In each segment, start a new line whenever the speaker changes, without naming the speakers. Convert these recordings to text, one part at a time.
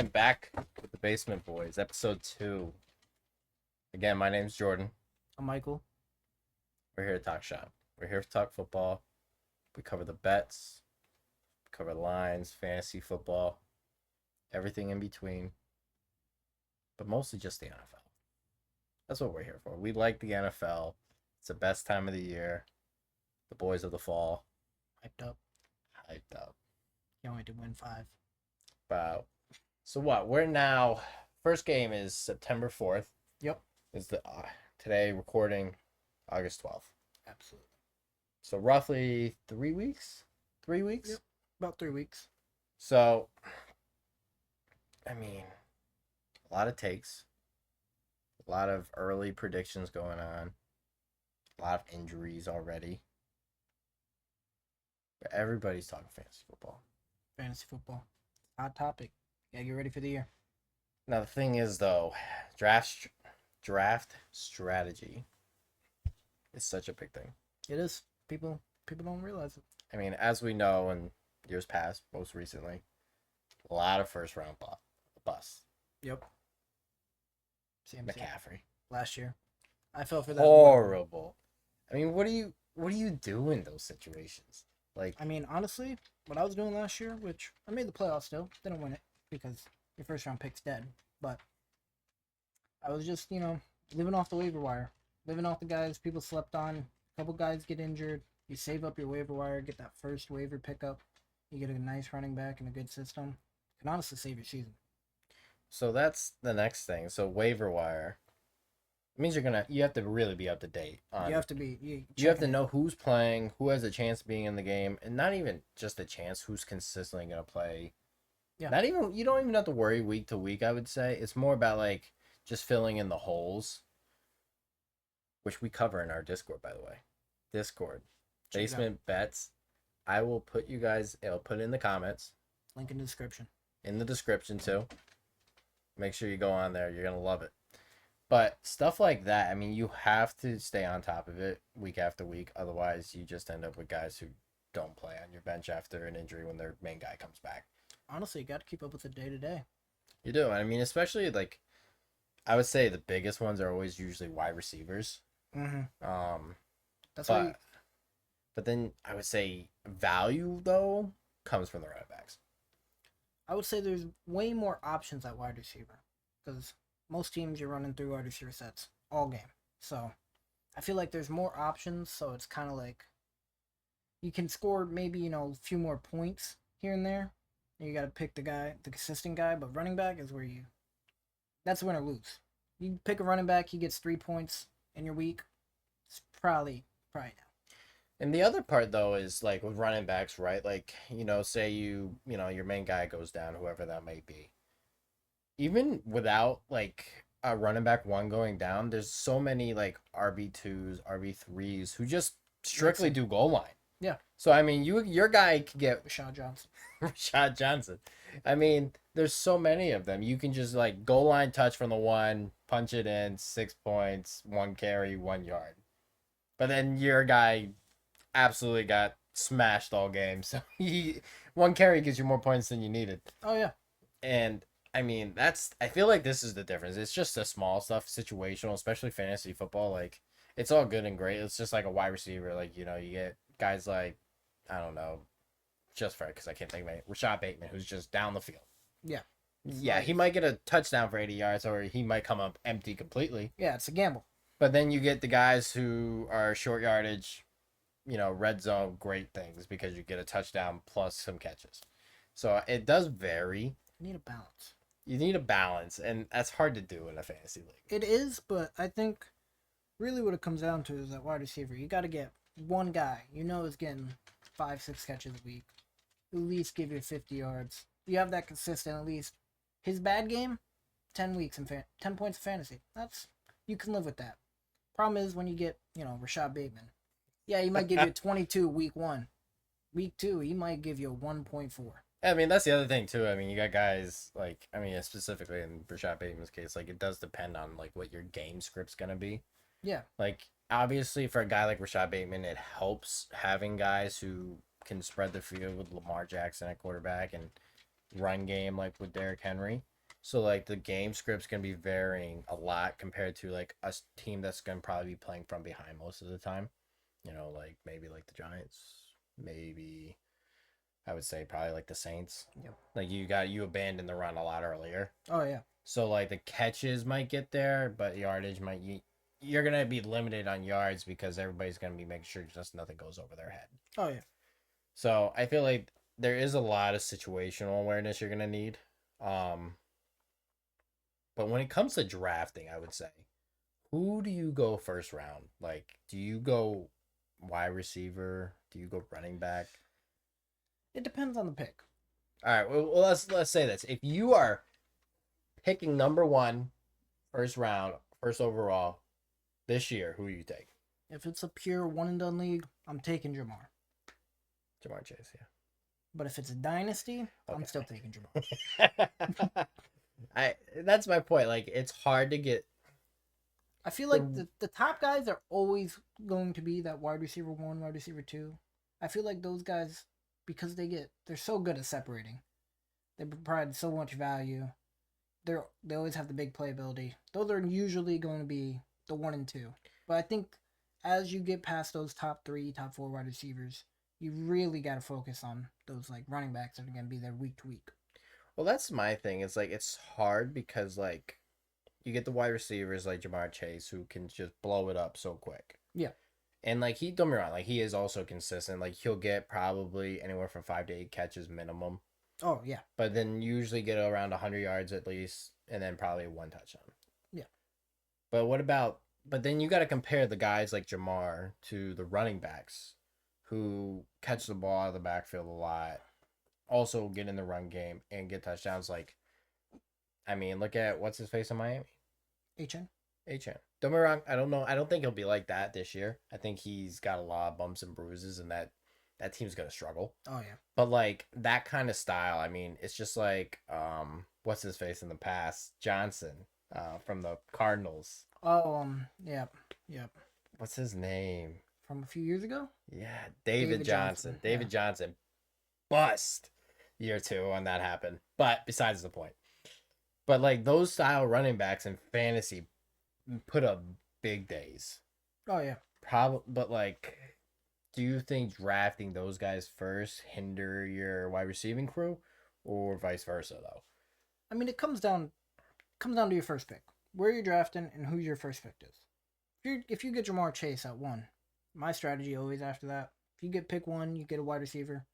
And back with the Basement Boys, episode 2. Again, my name's Jordan.
I'm Michael.
We're here to talk shop. We're here to talk football. We cover the bets, we cover lines, fantasy football, everything in between, but mostly just the NFL. That's what we're here for. We like the NFL. It's the best time of the year. The boys of the fall.
Hyped up.
Hyped up.
Can't wait to win 5.
Wow. So what? We're now. First game is September 4th.
Yep.
Is the today recording August 12th.
Absolutely.
So roughly 3 weeks? 3 weeks?
Yep. About 3 weeks.
So, I mean, a lot of takes, a lot of early predictions going on, a lot of injuries already. But everybody's talking fantasy football.
Fantasy football. Hot topic. Yeah, get ready for the year.
Now, the thing is, though, draft strategy is such a big thing.
It is. People don't realize it.
I mean, as we know in years past, most recently, a lot of first round busts.
Yep. Same
McCaffrey.
Last year. I fell for that.
Horrible. I mean, what do you do in those situations? Like,
I mean, honestly, what I was doing last year, which I made the playoffs still, didn't win it because your first round pick's dead. But I was just, living off the waiver wire. Living off the guys people slept on. A couple guys get injured. You save up your waiver wire, get that first waiver pickup. You get a nice running back in a good system. Can honestly save your season.
so that's the next thing. So waiver wire. It means you have to really be up to date on.
You have to be.
You have to know who's playing, who has a chance of being in the game, and not even just a chance, who's consistently gonna play.
Yeah.
Not even you don't even have to worry week to week. I would say it's more about like just filling in the holes, which we cover in our Discord, by the way. Discord,
Check it out.
basement bets. I will put you guys. I'll put it in the comments,
Link in the description.
in the description too. Make sure you go on there. You're gonna love it. But stuff like that, I mean, you have to stay on top of it week after week. Otherwise, you just end up with guys who don't play on your bench after an injury when their main guy comes back.
Honestly, you got to keep up with it day to day.
You do. I mean, especially like, I would say the biggest ones are always usually wide receivers.
Mm-hmm. That's
But
why.
but then I would say value though comes from the running backs.
I would say there's way more options at wide receiver because most teams you're running through wide receiver sets all game. So I feel like there's more options. So it's kind of like you can score maybe a few more points here and there. You got to pick the consistent guy. But running back is where that's win or lose. You pick a running back, he gets 3 points in your week. It's probably now.
And the other part though is like with running backs, right? Like, say your main guy goes down, whoever that may be. Even without like a running back one going down, there's so many like RB2s, RB3s who just strictly do goal line.
Yeah.
So I mean, your guy could get
Rashad Johnson.
Rashad Johnson. I mean, there's so many of them. You can just like goal line touch from the one, punch it in, 6 points, 1 carry, 1 yard. But then your guy absolutely got smashed all game. So 1 carry gives you more points than you needed.
Oh yeah.
And I mean, I feel like this is the difference. It's just the small stuff, situational, especially fantasy football. Like, it's all good and great. It's just like a wide receiver. Like, you get guys like, I don't know, just for because I can't think of it, Rashad Bateman, who's just down the field.
Yeah.
Yeah, he might get a touchdown for 80 yards, or he might come up empty completely.
Yeah, it's a gamble.
But then you get the guys who are short yardage, red zone, great things because you get a touchdown plus some catches. So it does vary.
You need a balance.
You need a balance, and that's hard to do in a fantasy league.
It is, but I think really what it comes down to is that wide receiver. You got to get one guy is getting 5-6 catches a week, at least give you 50 yards. You have that consistent at least. His bad game, 10 weeks and 10 points of fantasy. You can live with that. Problem is when you get Rashad Bateman. Yeah, he might give you 22 week 1. Week 2, he might give you 1.4.
I mean, that's the other thing too. I mean, you got guys like, I mean, specifically in Rashad Bateman's case, like it does depend on like what your game script's gonna be.
Yeah.
Like obviously for a guy like Rashad Bateman, it helps having guys who can spread the field with Lamar Jackson at quarterback and run game like with Derrick Henry. So like the game script's gonna be varying a lot compared to like a team that's gonna probably be playing from behind most of the time. Like maybe like the Giants, maybe I would say probably like the Saints.
Yep.
Like you abandoned the run a lot earlier.
Oh yeah.
So like the catches might get there, but yardage might you're gonna be limited on yards because everybody's gonna be making sure just nothing goes over their head.
Oh yeah.
So I feel like there is a lot of situational awareness you're gonna need. But when it comes to drafting, I would say, who do you go first round? Like, do you go wide receiver? Do you go running back?
It depends on the pick.
All right. Well, let's say this. If you are picking number one, first round, first overall this year, who do you take?
If it's a pure one and done league, I'm taking Jamar.
Jamar Chase, yeah.
But if it's a dynasty, I'm
Okay.
still taking Jamar.
That's my point. Like, it's hard to get.
I feel like the top guys are always going to be that wide receiver 1, wide receiver 2. I feel like those guys, because they're so good at separating, they provide so much value. They always have the big playability. Those are usually going to be the 1 and 2. But I think as you get past those top 3, top 4 wide receivers, you really got to focus on those like running backs that are going to be there week to week.
Well, that's my thing. It's like it's hard because like you get the wide receivers like Jamar Chase who can just blow it up so quick.
Yeah.
And like don't get me wrong, like he is also consistent. Like he'll get probably anywhere from 5 to 8 catches minimum.
Oh yeah.
But then usually get around 100 yards at least, and then probably 1 touchdown.
Yeah.
But what about? But then you got to compare the guys like Jamar to the running backs, who catch the ball out of the backfield a lot, also get in the run game and get touchdowns. Like, I mean, look at what's his face in Miami.
HN.
HN. Don't get me wrong. I don't know. I don't think he'll be like that this year. I think he's got a lot of bumps and bruises, and that team's gonna struggle.
Oh yeah.
But like that kind of style, I mean, it's just like what's his face in the past? Johnson, from the Cardinals.
Oh yep.
What's his name?
From a few years ago?
Yeah, David Johnson. David Johnson bust year 2 when that happened. But besides the point. But like those style running backs in fantasy put up big days.
Oh yeah.
But like, do you think drafting those guys first hinder your wide receiving crew, or vice versa though?
I mean, it comes down to your first pick, where you're drafting, and who your first pick is. If you get Jamar Chase at 1, my strategy always after that. If you get pick 1, you get a wide receiver.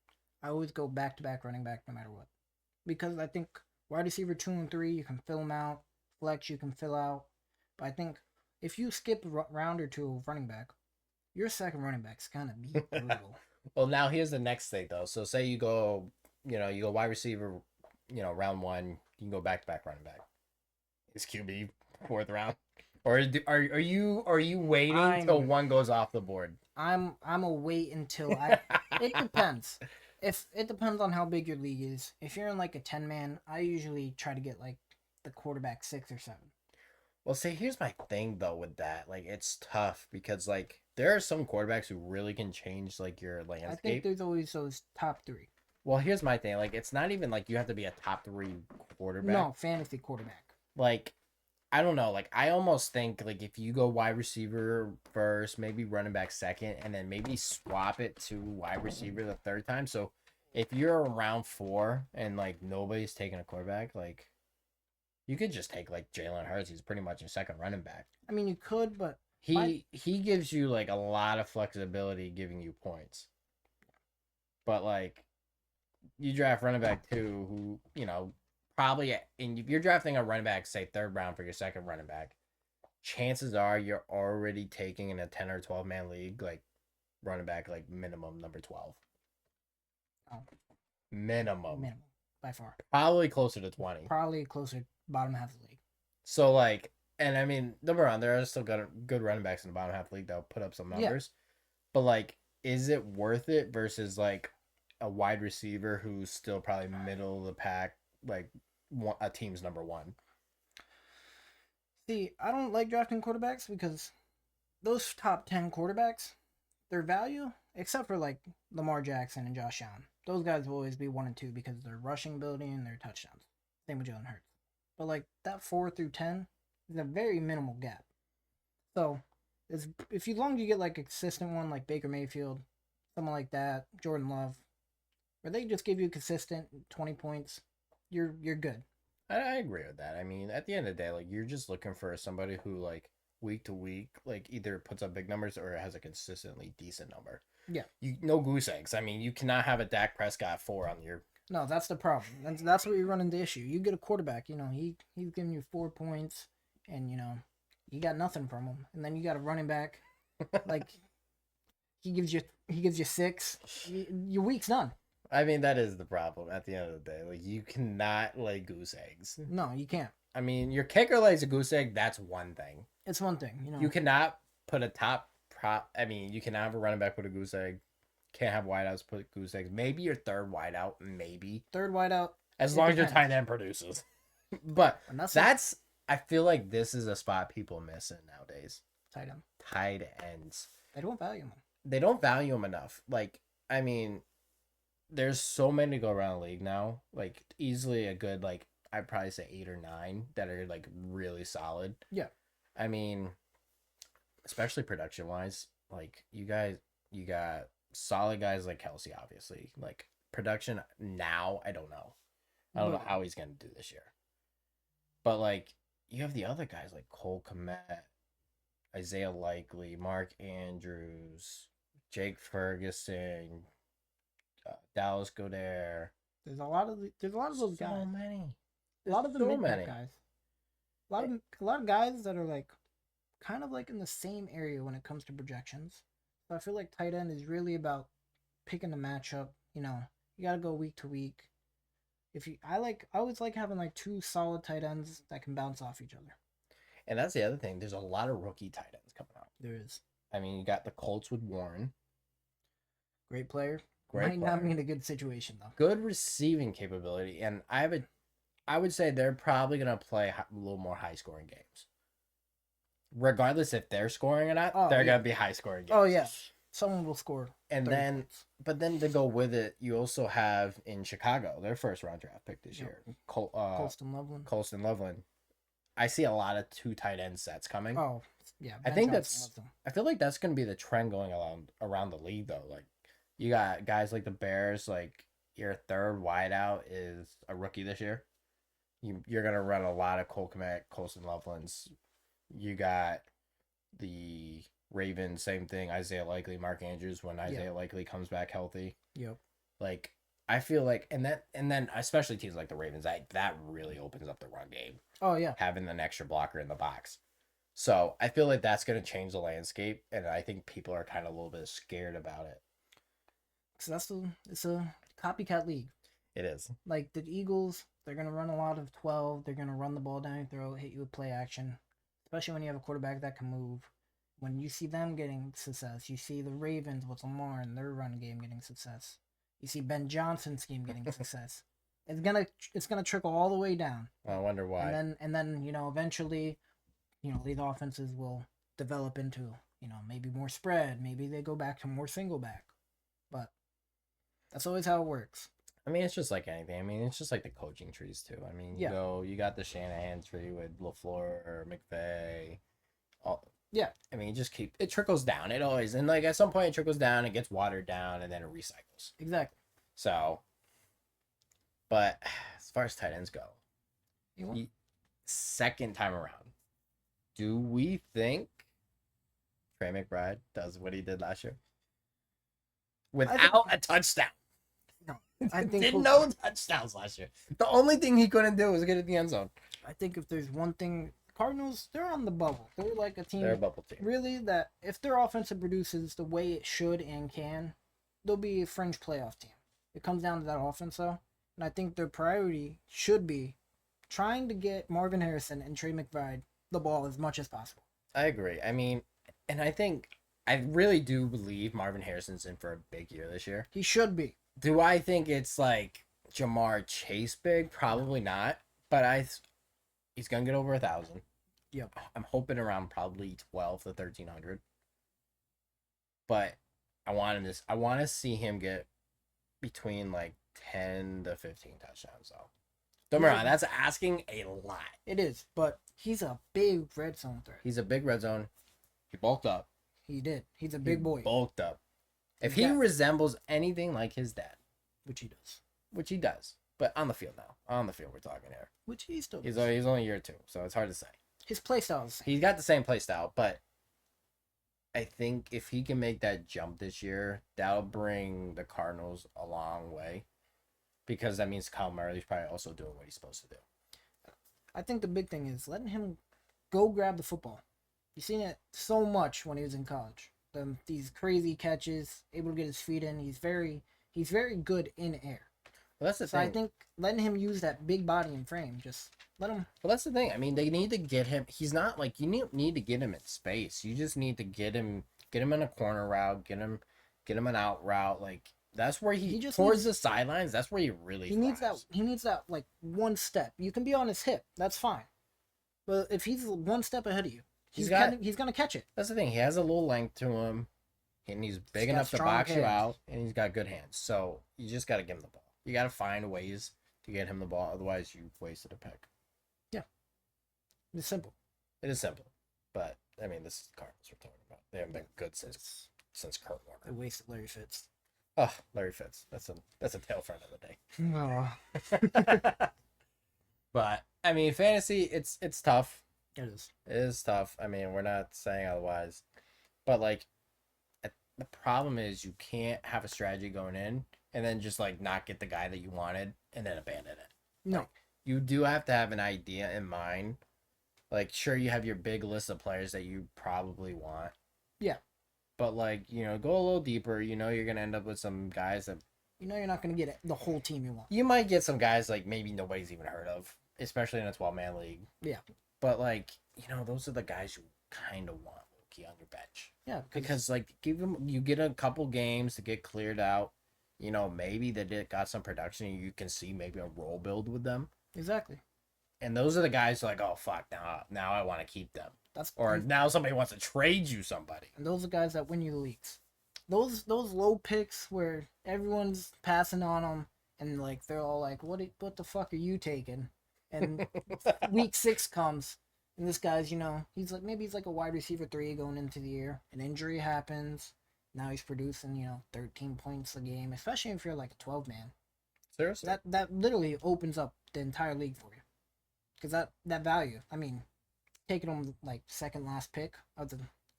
I always go back to back running back no matter what, because I think wide receiver 2 and 3 you can fill them out, flex you can fill out, but I think if you skip a round or 2 of running back, your second running back's gonna be brutal.
Well, now here's the next thing though. So say you go wide receiver, round 1, you can go back to back running back. Is QB 4th round, or are you waiting till one goes off the board?
I'm a wait until I. It depends. If it depends on how big your league is. If you're in like a 10-man, I usually try to get like the quarterback 6 or 7.
Well, see, here's my thing though with that. Like, it's tough because like there are some quarterbacks who really can change like your landscape.
I think there's always those top 3.
Well, here's my thing. Like, it's not even like you have to be a top 3 quarterback.
No, fantasy quarterback.
Like, I don't know. Like, I almost think like if you go wide receiver first, maybe running back second, and then maybe swap it to wide receiver the 3rd time. So if you're around 4 and like nobody's taking a quarterback, like you could just take like Jalen Hurts. He's pretty much your second running back.
I mean, you could, but
he gives you like a lot of flexibility, giving you points. But like, you draft running back 2, who probably, and if you're drafting a running back, say 3rd round for your second running back, chances are you're already taking in a 10 or 12-man league like running back like minimum number 12.
Oh.
Minimum
by far.
Probably closer to 20.
Probably closer bottom half of the league.
So like, and I mean, don't get me wrong, there are still good running backs in the bottom half of the league that'll put up some numbers. Yeah. But like, is it worth it versus like a wide receiver who's still probably middle of the pack, like a team's number 1?
See, I don't like drafting quarterbacks because those top 10 quarterbacks, their value, except for like Lamar Jackson and Josh Allen, those guys will always be 1 and 2 because of their rushing ability and their touchdowns. Same with Jalen Hurts. But like that 4 through 10 is a very minimal gap. So if you long as you get like a consistent one like Baker Mayfield, someone like that, Jordan Love, where they just give you consistent 20 points, you're good.
I agree with that. I mean, at the end of the day, like you're just looking for somebody who like week to week, like either puts up big numbers or has a consistently decent number.
Yeah.
You no goose eggs. I mean, you cannot have a Dak Prescott 4 on your.
No, that's the problem. That's where you run into issue. You get a quarterback, he's giving you 4 points, and you got nothing from him. And then you got a running back, like he gives you 6. Your week's done.
I mean, that is the problem at the end of the day. Like, you cannot lay goose eggs.
No, you can't.
I mean, your kicker lays a goose egg, that's one thing.
It's one thing,
You cannot put a top prop. I mean, you cannot have a running back put a goose egg. Can't have wideouts put goose eggs. Maybe your third wideout, maybe.
Third wideout.
As long as your tight end produces. But I feel like this is a spot people miss in nowadays.
Tight end.
Tight ends.
They don't value them.
They don't value them enough. Like, I mean, there's so many to go around the league now. Like, easily a good, like, I'd probably say 8 or 9 that are, like, really solid.
Yeah.
I mean, especially production-wise, like, you got solid guys like Kelsey, obviously. Like, production now, I don't know. I don't know how he's going to do this year. But, like, you have the other guys like Cole Kmet, Isaiah Likely, Mark Andrews, Jake Ferguson, Dallas Goddard.
There's a lot of those guys.
So many.
A lot of the mid guys. A lot of guys that are like kind of like in the same area when it comes to projections. So I feel like tight end is really about picking the matchup. You gotta go week to week. I always like having like 2 solid tight ends that can bounce off each other.
And that's the other thing. There's a lot of rookie tight ends coming out.
There is.
I mean, you got the Colts with Warren.
Great player. Might not be in a good situation though.
Good receiving capability, and I would say they're probably gonna play a little more high scoring games. Regardless if they're scoring or not, they're gonna be high scoring games.
Oh yeah, someone will score.
And but then to go with it, you also have in Chicago their first round draft pick this year,
Colston Loveland.
Colston Loveland. I see a lot of 2 tight end sets coming.
Oh yeah,
I think I feel like that's gonna be the trend going around the league though. Like, you got guys like the Bears, like your third wideout is a rookie this year. You're gonna run a lot of Cole Kmet, Colston Lovelands. You got the Ravens, same thing. Isaiah Likely, Mark Andrews when Isaiah Likely comes back healthy.
Yep.
Like, I feel like, and then especially teams like the Ravens, that really opens up the run game.
Oh yeah.
Having an extra blocker in the box. So I feel like that's gonna change the landscape, and I think people are kind of a little bit scared about it.
So it's a copycat league.
It is.
Like the Eagles, they're gonna run a lot of 12. They're gonna run the ball down your throat, hit you with play action, especially when you have a quarterback that can move. When you see them getting success, you see the Ravens with Lamar and their run game getting success. You see Ben Johnson's scheme getting success. It's gonna trickle all the way down.
I wonder why.
And then eventually, these offenses will develop into maybe more spread. Maybe they go back to more single back, but that's always how it works.
I mean, it's just like anything. I mean, it's just like the coaching trees too. I mean, you got the Shanahan tree with LaFleur or McVay. I mean, it trickles down. It always, and like at some point it trickles down, it gets watered down, and then it recycles.
Exactly.
So, but as far as tight ends go, second time around, do we think Trey McBride does what he did last year without a touchdown?
No, I think
did no touchdowns last year. The only thing he couldn't do was get in the end zone.
I think if there's one thing, Cardinals, they're on the bubble. They're like a team.
They're a bubble team.
Really, that if their offense produces the way it should and can, they'll be a fringe playoff team. It comes down to that offense, though. And I think their priority should be trying to get Marvin Harrison and Trey McBride the ball as much as possible.
I agree. I mean, and I really do believe Marvin Harrison's in for a big year this year.
He should be.
Do I think it's like Jamar Chase big? Probably not. But he's gonna get over 1,000.
Yep.
I'm hoping around probably 12 to 1,300. But I want to see him get between like 10 to 15 touchdowns, though. Don't get me wrong, that's asking a lot.
It is, but he's a big red zone threat.
He's a big red zone. He bulked up.
He did. He's a big boy.
Bulked up. If he resembles anything like his dad,
which he does,
but on the field now, on the field we're talking here,
which he still
does. He's only a year or two, so it's hard to say.
His play style is the same.
He's got the same play style, but I think if he can make that jump this year, that'll bring the Cardinals a long way, because that means Kyle Murray's probably also doing what he's supposed to do.
I think the big thing is letting him go grab the football. You've seen it so much when he was in college. These crazy catches, able to get his feet in. He's very good in air.
Well, that's the thing.
I think letting him use that big body and frame, just let him.
Well, that's the thing. I mean, they need to get him. He's not like you need to get him in space. You just need to get him in a corner route, get him an out route. Like that's where he just towards the sidelines. That's where he really.
He needs that like one step. You can be on his hip. That's fine. But if he's one step ahead of you, he's gonna catch it.
That's the thing. He has a little length to him, and he's big enough to box you out, and he's got good hands. So you just got to give him the ball. You got to find ways to get him the ball. Otherwise, you've wasted a pick.
Yeah. It's simple.
It is simple. But, I mean, this is the Cardinals we're talking about. They haven't been good since Kurt Warner.
They wasted Larry Fitz.
Oh, Larry Fitz. That's a tail friend of the day.
Oh.
But, I mean, fantasy, it's tough.
It is.
It is tough. I mean, we're not saying otherwise. But, like, the problem is you can't have a strategy going in and then just like not get the guy that you wanted and then abandon it.
No.
Like, you do have to have an idea in mind. Like, sure, you have your big list of players that you probably want.
Yeah.
But like, go a little deeper. You're gonna end up with some guys that
you're not gonna get the whole team you want.
You might get some guys like maybe nobody's even heard of, especially in a 12-man league.
Yeah.
But like, those are the guys you kind of want on your bench.
Yeah,
because like you get a couple games to get cleared out. Maybe they got some production and you can see maybe a role build with them.
Exactly.
And those are the guys like, oh fuck, now I want to keep them. Now somebody wants to trade you somebody.
And those are guys that win you the leagues. Those low picks where everyone's passing on them and like they're all like, what the fuck are you taking? And week 6 comes. And this guy's, he's like a wide receiver 3 going into the year. An injury happens. Now he's producing, 13 points a game, especially if you're like a 12-man.
Seriously?
That literally opens up the entire league for you. Because that value, I mean, taking him like second last pick of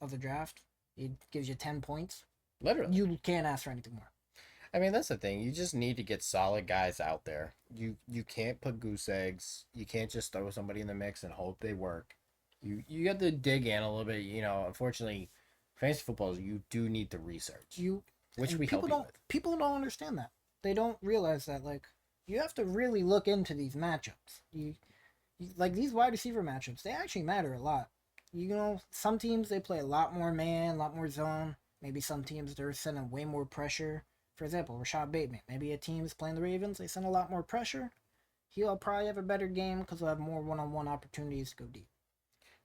the draft, it gives you 10 points.
Literally.
You can't ask for anything more.
I mean, that's the thing. You just need to get solid guys out there. You can't put goose eggs. You can't just throw somebody in the mix and hope they work. You have to dig in a little bit. Unfortunately, fantasy football, you do need to research. Which we help you with.
People don't understand that. They don't realize that, like, you have to really look into these matchups. You like, these wide receiver matchups, they actually matter a lot. Some teams, they play a lot more man, a lot more zone. Maybe some teams, they're sending way more pressure. For example, Rashad Bateman. Maybe a team is playing the Ravens. They send a lot more pressure. He'll probably have a better game because he'll have more one-on-one opportunities to go deep.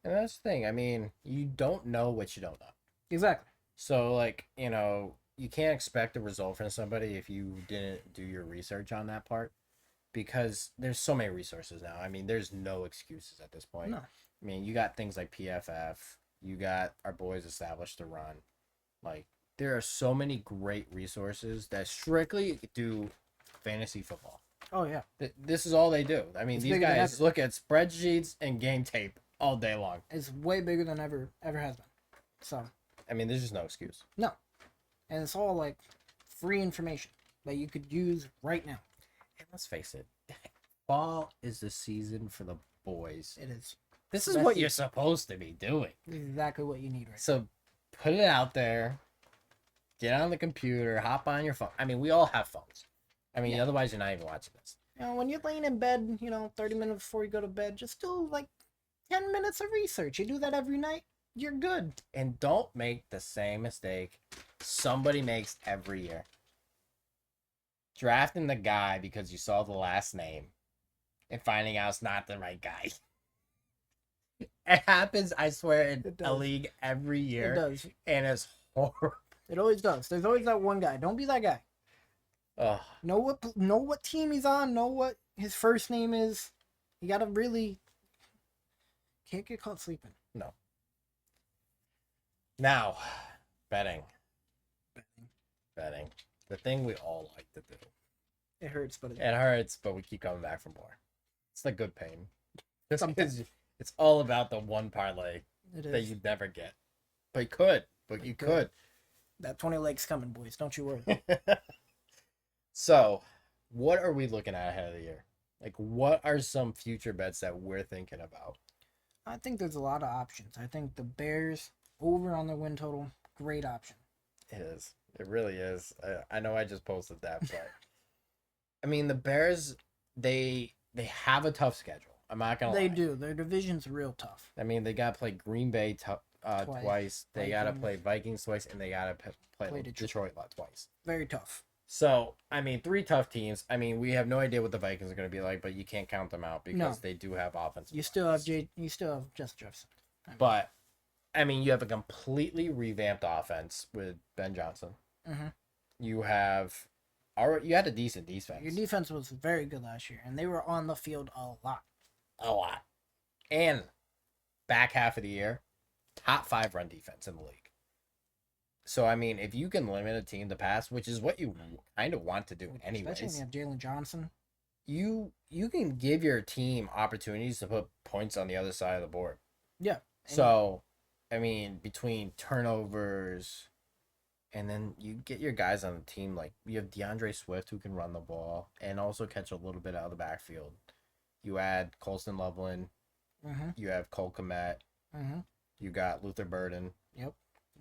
And that's the thing. I mean, you don't know what you don't know.
Exactly.
So, like, you can't expect a result from somebody if you didn't do your research on that part. Because there's so many resources now. I mean, there's no excuses at this point.
No.
I mean, you got things like PFF. You got our boys Established to Run. Like, there are so many great resources that strictly do fantasy football.
Oh, yeah.
This is all they do. I mean, these guys look at spreadsheets and game tape all day long.
It's way bigger than ever has been. So.
I mean, there's just no excuse.
No. And it's all, like, free information that you could use right now.
And let's face it, fall is the season for the boys.
It is.
This is what you're supposed to be doing.
Exactly what you need right now.
So put it out there. Get on the computer. Hop on your phone. I mean, we all have phones. I mean, otherwise you're not even watching this.
When you're laying in bed, 30 minutes before you go to bed, just do like 10 minutes of research. You do that every night, you're good.
And don't make the same mistake somebody makes every year. Drafting the guy because you saw the last name and finding out it's not the right guy. It happens, I swear, in a league every year.
It does.
And it's horrible.
It always does. There's always that one guy. Don't be that guy.
Oh,
Know what team he's on. Know what his first name is. You gotta really can't get caught sleeping.
no. Now, betting. Betting. The thing we all like to do.
It hurts, but
It hurts, but we keep coming back for more. It's the good pain. Just
Sometimes.
because it's all about the one parlay
it
that
is.
you never get. But you could. But you could.
That 20 legs coming, boys. Don't you worry.
So, what are we looking at ahead of the year? Like, what are some future bets that we're thinking about?
I think there's a lot of options. I think the Bears over on their win total, great option.
It is. It really is. I know I just posted that, but I mean the Bears, they have a tough schedule. I'm not gonna
They
lie.
do. Their division's real tough.
I mean they gotta play Green Bay twice. They gotta
Vikings.
play Vikings twice, and they gotta play
Play
Detroit twice.
Very tough.
So I mean, three tough teams. I mean, we have no idea what the Vikings are gonna be like, but you can't count them out because
No.
they do have offensive.
You still have You still have Justin Jefferson.
But I mean, you have a completely revamped offense with Ben Johnson.
Mm-hmm.
You have, you had a decent defense.
Your defense was very good last year, and they were on the field a lot.
A lot. And back half of the year, top 5 run defense in the league. So I mean, if you can limit a team to pass, which is what you kind of want to do anyways,
Especially when you have Jalen Johnson.
you can give your team opportunities to put points on the other side of the board.
Yeah.
So, I mean, between turnovers, and then you get your guys on the team, like you have DeAndre Swift who can run the ball and also catch a little bit out of the backfield. You add Colston Loveland,
Mm-hmm.
you have Cole Kmet,
Mm-hmm.
you got Luther Burden,
Yep.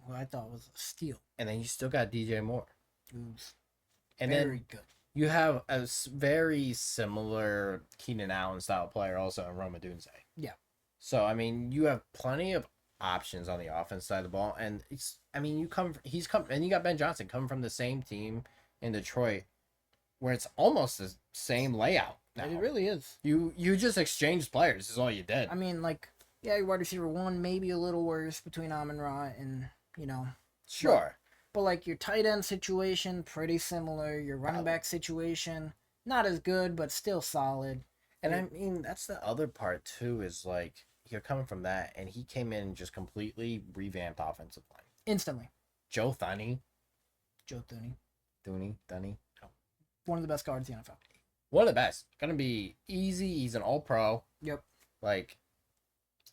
Who I thought was a steal.
and then you still got DJ Moore.
Who's
And
very
then
good.
you have a very similar Keenan Allen style player also in Roma Dunze.
Yeah.
So I mean, you have plenty of options on the offense side of the ball, and it's I mean and you got Ben Johnson coming from the same team in Detroit, where it's almost the same layout. Now.
It really is.
You just exchanged players is all you did.
I mean, like, yeah, your wide receiver one maybe a little worse between Amon Ra and
Sure.
but like your tight end situation pretty similar. Your running back situation not as good but still solid.
And I mean that's the other part too is like you're coming from that, and he came in and just completely revamped offensive line.
Instantly.
Joe Thuney,
Joe Thuney,
Thuney,
one of the best guards in the NFL.
one of the best. Gonna be easy. He's an all pro.
Yep.
Like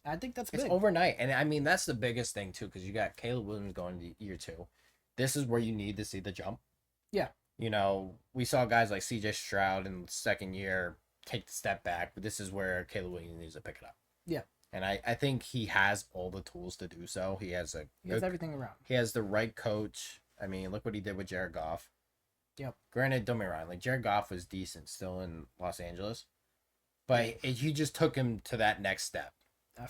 I think that's
it's
big.
overnight, and I mean that's the biggest thing too, because you got Caleb Williams going to year 2. This is where you need to see the jump.
Yeah.
You know, we saw guys like C.J. Stroud in the second year take the step back, but this is where Caleb Williams needs to pick it up.
Yeah.
And I think he has all the tools to do so. He has
everything around.
He has the right coach. I mean, look what he did with Jared Goff.
Yep.
Granted, don't be wrong. Like Jared Goff was decent still in Los Angeles, but he just took him to that next step.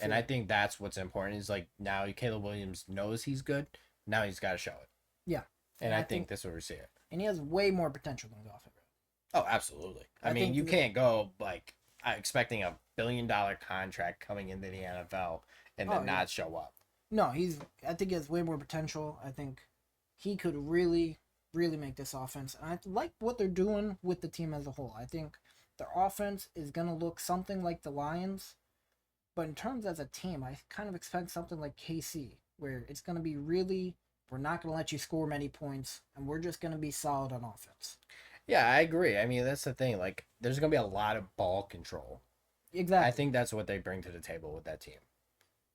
And I think that's what's important. Is like now Caleb Williams knows he's good. Now he's got to show it.
Yeah.
And I think this is where we see it.
And he has way more potential than Goff.
Oh, absolutely. I mean, you can't go like expecting $1 billion contract coming into the NFL and then not show up.
No, I think he has way more potential. I think he could really, really make this offense. And I like what they're doing with the team as a whole. I think their offense is going to look something like the Lions. But in terms as a team, I kind of expect something like KC, where it's going to be really, we're not going to let you score many points, and we're just going to be solid on offense.
Yeah, I agree. I mean, that's the thing. Like, there's going to be a lot of ball control.
Exactly.
I think that's what they bring to the table with that team.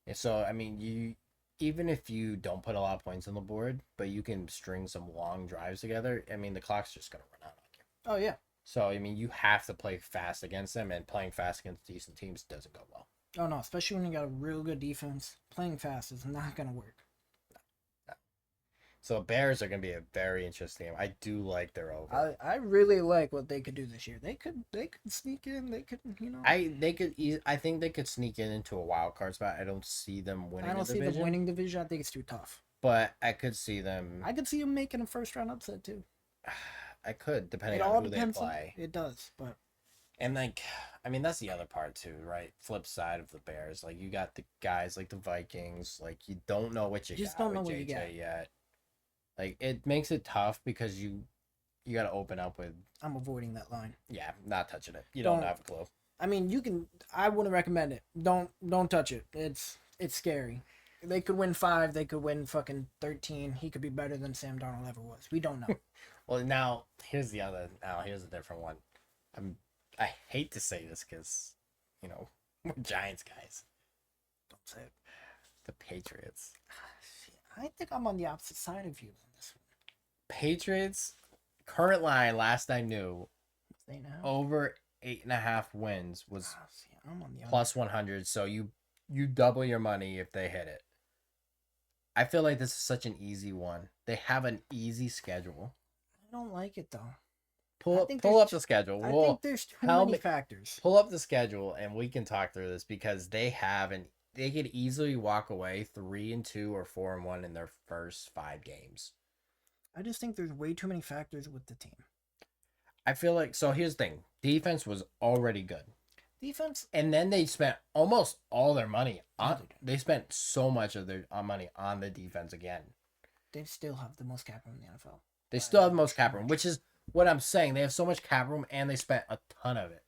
And so, I mean, even if you don't put a lot of points on the board, but you can string some long drives together, I mean, the clock's just going to run out on you.
Oh, yeah.
So, I mean, you have to play fast against them, and playing fast against decent teams doesn't go well.
Oh, no, especially when you got a real good defense. Playing fast is not going to work.
So Bears are going to be a very interesting game. I do like their over.
I really like what they could do this year. They could sneak in. They could,
I think they could sneak into a wild card spot. I don't see them winning.
I don't see them winning division. I think it's too tough.
But I could see them.
I could see them making a first round upset too.
I could, depending
It
on
all
who they
depends.
play.
It does, but
and like, I mean, that's the other part too, right? Flip side of the Bears, like you got the guys like the Vikings. Like you don't know what you
just
got
don't know
with
what you
JJ
get
yet. Like it makes it tough because you you got to open up with.
I'm avoiding that line.
Yeah, not touching it. You don't
Don't-
have a clue.
I mean, you can. I wouldn't recommend it. Don't touch it. It's scary. They could win 5. They could win fucking 13. He could be better than Sam Darnold ever was. We don't know.
Well, now here's a different one. I hate to say this because, we're Giants guys.
Don't say it.
The Patriots.
I think I'm on the opposite side of you on this one.
Patriots current line last I knew
They now.
over 8.5 wins was
See, I'm on the
plus 100. So you double your money if they hit it. I feel like this is such an easy one. They have an easy schedule.
I don't like it though.
Pull up the schedule.
I think there's too many factors.
Pull up the schedule and we can talk through this because they could easily walk away 3-2 or 4-1 in their first 5 games.
I just think there's way too many factors with the team.
I feel like, so here's the thing. Defense was already good.
Defense.
And then they spent almost all their money on.
They did.
They spent so much of their money on the defense again.
They still have the most cap room in the NFL.
They still have the most cap room, which is what I'm saying. They have so much cap room and they spent a ton of it.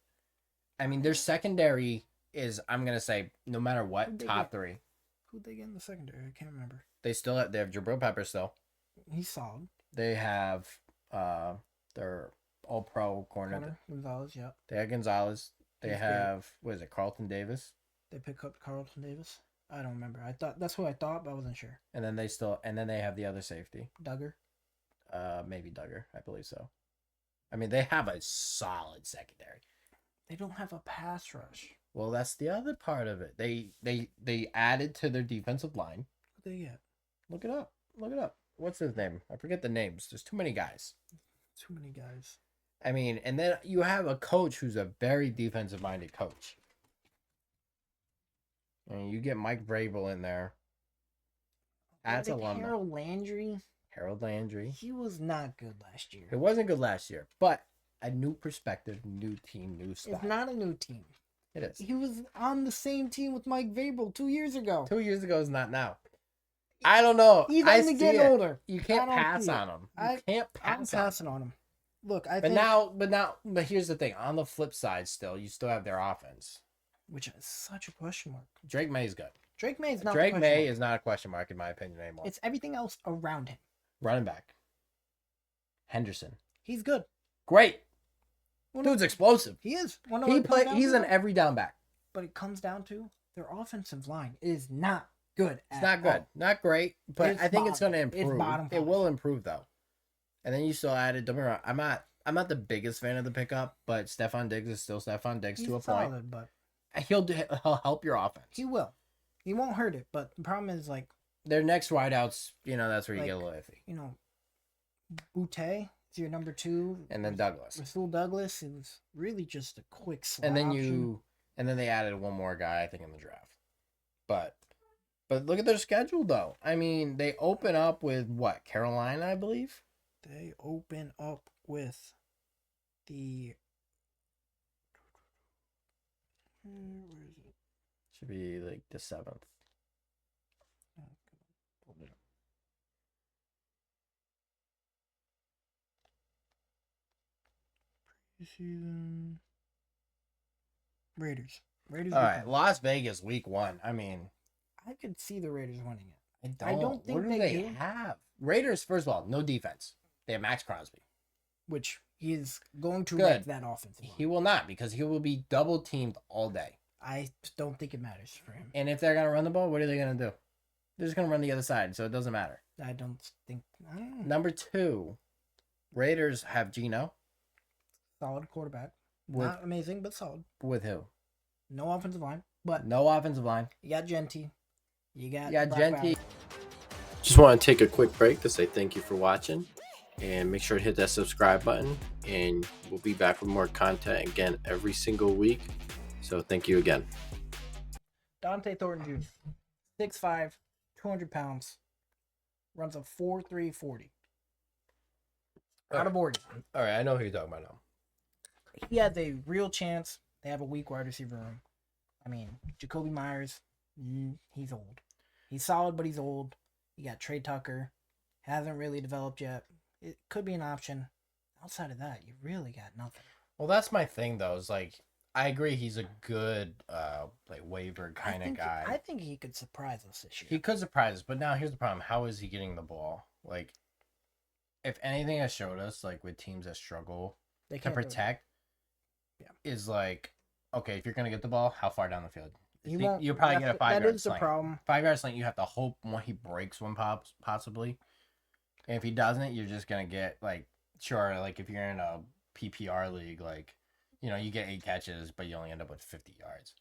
I mean, their secondary is, I'm gonna say, no matter what, top 3.
Who'd they get in the secondary? I can't remember.
They have Jabril Peppers still.
He's solid.
They have their all-pro corner.
Gonzalez, yeah.
They have Gonzalez. They
He's
have Carlton Davis.
They pick up Carlton Davis. I don't remember. I thought that's who I thought, but I wasn't sure.
And then they have the other safety.
Duggar.
Maybe Duggar. I believe so. I mean, they have a solid secondary.
They don't have a pass rush.
Well, that's the other part of it. They added to their defensive line.
What they get?
Look it up. What's his name? I forget the names. There's too many guys.
Too many guys.
I mean, and then you have a coach who's a very defensive-minded coach. And you get Mike Vrabel in there. That's alumni. Harold Landry.
He was not good last year.
It wasn't good last year, but a new perspective, new team, new style.
It's not a new team.
It is.
He was on the same team with Mike Vrabel 2 years ago.
2 years ago is not now. I don't know.
He's only getting older.
You can't pass on him.
I'm passing on him. Look, I
but
think...
But here's the thing. On the flip side, you still have their offense,
which is such a question mark.
Drake May is good.
Drake May is not.
Drake May is not a question mark in my opinion anymore.
It's everything else around him.
Running back, Henderson.
He's good.
Great. Dude's explosive.
He is.
He's an every down back.
But it comes down to their offensive line is not good.
It's not good.
All.
Not great. But I think it's going to improve.
It's bottom.
It will improve though. And then you still added. Don't get me wrong. I'm not the biggest fan of the pickup, but Stephon Diggs is still Stephon Diggs to a point.
Solid, but
he'll help your offense.
He will. He won't hurt it. But the problem is like
their next wideouts. That's where you get a little iffy.
Butte is your number 2,
and then Douglas.
Rasul Douglas is really just a quick slot.
And then they added one more guy I think in the draft. But look at their schedule though. I mean, they open up with what? Carolina, I believe.
They open up with the. Where is it?
Should be like the 7th.
Preseason. Raiders.
All right, Las Vegas, week 1. I mean,
I could see the Raiders winning it.
I don't think they have. Raiders, first of all, no defense. They have Max Crosby,
which he is going to wreck that offense.
He will not because he will be double teamed all day.
I don't think it matters for him.
And if they're gonna run the ball, what are they gonna do? They're just gonna run the other side, so it doesn't matter.
I don't think.
Number 2, Raiders have Geno.
Solid quarterback. Not amazing, but solid.
With who?
No offensive line, but
no offensive line.
You got Genty. You got
Genty. Just want to take a quick break to say thank you for watching, and make sure to hit that subscribe button. And we'll be back with more content again every single week. So thank you again.
Dante Thornton Jr. 6'5", 200 pounds, runs a 4.3 40. Out of Oregon.
All right, I know who you're talking about now.
He has a real chance. They have a weak wide receiver room. I mean, Jacoby Myers, he's old. He's solid, but he's old. You got Trey Tucker. Hasn't really developed yet. It could be an option. outside of that, you really got nothing.
Well, that's my thing though. Is like I agree he's a good like waiver kind of guy.
I think he could surprise us this year.
He could surprise us, but now here's the problem: how is he getting the ball? Like, if anything has showed us, like with teams that struggle
They
to
can't
protect, is like, okay, if you're gonna get the ball, how far down the field?
You won't.
You probably get a 5
That
yard
is the
slant.
problem.
5 yard slant, you have to hope one he breaks one possibly, and if he doesn't, you're just gonna get like sure, like if you're in a PPR league, like you get 8 catches, but you only end up with 50 yards.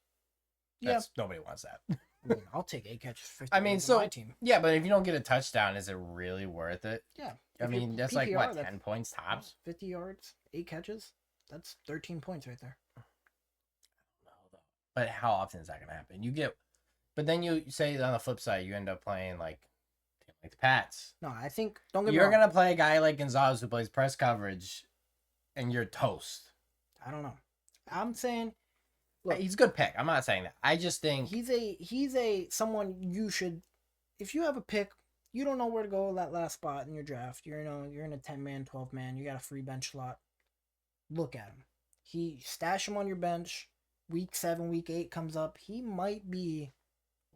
That's nobody wants that.
I mean, I'll take 8 catches for 50
I mean,
on my team.
yeah, but if you don't get a touchdown, is it really worth it?
Yeah.
I mean, that's PPR, like what 10 points tops.
50 yards, 8 catches. That's 13 points right there.
But how often is that gonna happen? But then you say on the flip side, you end up playing like the Pats.
No, I think don't get me
You're
wrong.
Gonna play a guy like Gonzalez who plays press coverage, and you're toast.
I don't know. I'm saying,
look, he's a good pick. I'm not saying that. I just think
he's a someone you should. If you have a pick, you don't know where to go that last spot in your draft. You're in a 10-man, 12-man. You got a free bench slot. Look at him. Stash him on your bench. Week 7, week 8 comes up. He might be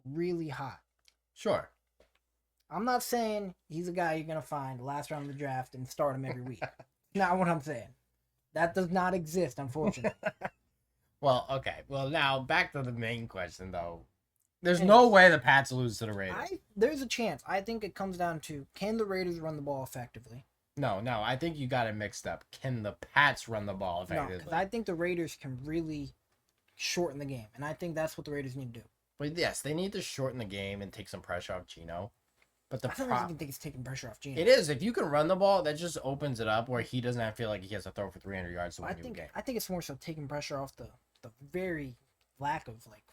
really hot.
Sure.
I'm not saying he's a guy you're gonna find the last round of the draft and start him every week. Not what I'm saying. That does not exist, unfortunately.
Well, okay. Well, now back to the main question, though. There's no way the Pats lose to the Raiders.
There's a chance. I think it comes down to, can the Raiders run the ball effectively?
No. I think you got it mixed up. Can the Pats run the ball effectively?
No, because I think the Raiders can really shorten the game, and I think that's what the Raiders need to do.
But yes, they need to shorten the game and take some pressure off Geno. But
I don't even think it's taking pressure off Geno.
It is. If you can run the ball, that just opens it up where he doesn't have to feel like he has to throw for 300 yards to win the game.
I think it's more so taking pressure off the very lack of like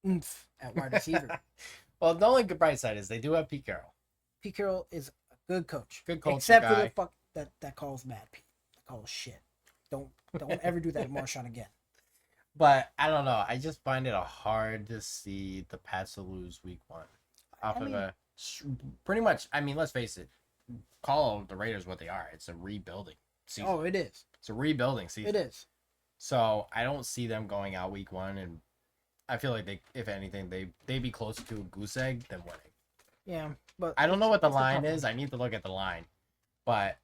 oomph at wide receiver.
Well, the only good bright side is they do have Pete Carroll.
Pete Carroll is a good coach.
Good coach.
Except for the fuck that calls bad Pete. That calls shit. Don't ever do that to Marshawn again.
But I don't know. I just find it hard to see the Pats to lose week 1 pretty much. I mean, let's face it. Call the Raiders what they are. It's a rebuilding season.
Oh, it is.
It's a rebuilding season.
It is.
So I don't see them going out week 1, and I feel like if anything, they'd be closer to a goose egg than winning.
Yeah, but
I don't know what the line is. I need to look at the line, but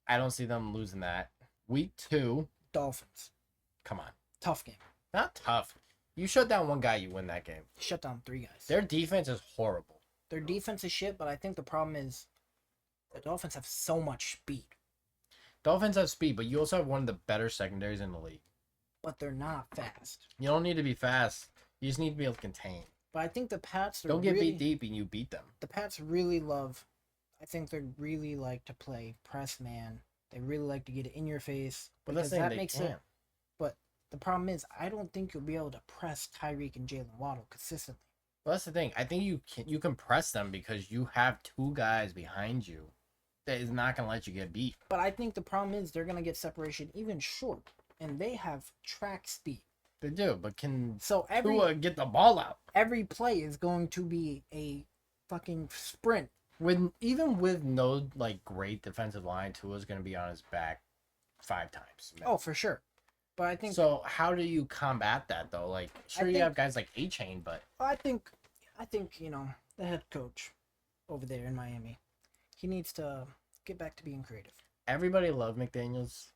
I don't see them losing that. Week 2,
Dolphins.
Come on,
Tough game.
Not tough. You shut down one guy, you win that game.
Shut down 3 guys.
Their defense is horrible.
Their defense is shit, but I think the problem is the Dolphins have so much speed.
Dolphins have speed, but you also have one of the better secondaries in the league.
But they're not fast.
You don't need to be fast. You just need to be able to contain.
But I think the Pats
don't get beat deep and you beat them.
The Pats really love. I think they really like to play press man. They really like to get it in your face.
But that's that makes it.
But the problem is, I don't think you'll be able to press Tyreek and Jalen Waddle consistently.
Well, that's the thing. I think you can press them because you have 2 guys behind you that is not going to let you get beat.
But I think the problem is they're going to get separation even short, and they have track speed.
They do, but can
Tua
get the ball out?
Every play is going to be a fucking sprint.
Even with no like great defensive line, Tua's going to be on his back 5 times.
Oh, for sure. But I think
so. How do you combat that though? Like, sure, you have guys like A-Chain, but
I think the head coach over there in Miami, he needs to get back to being creative.
Everybody loved McDaniels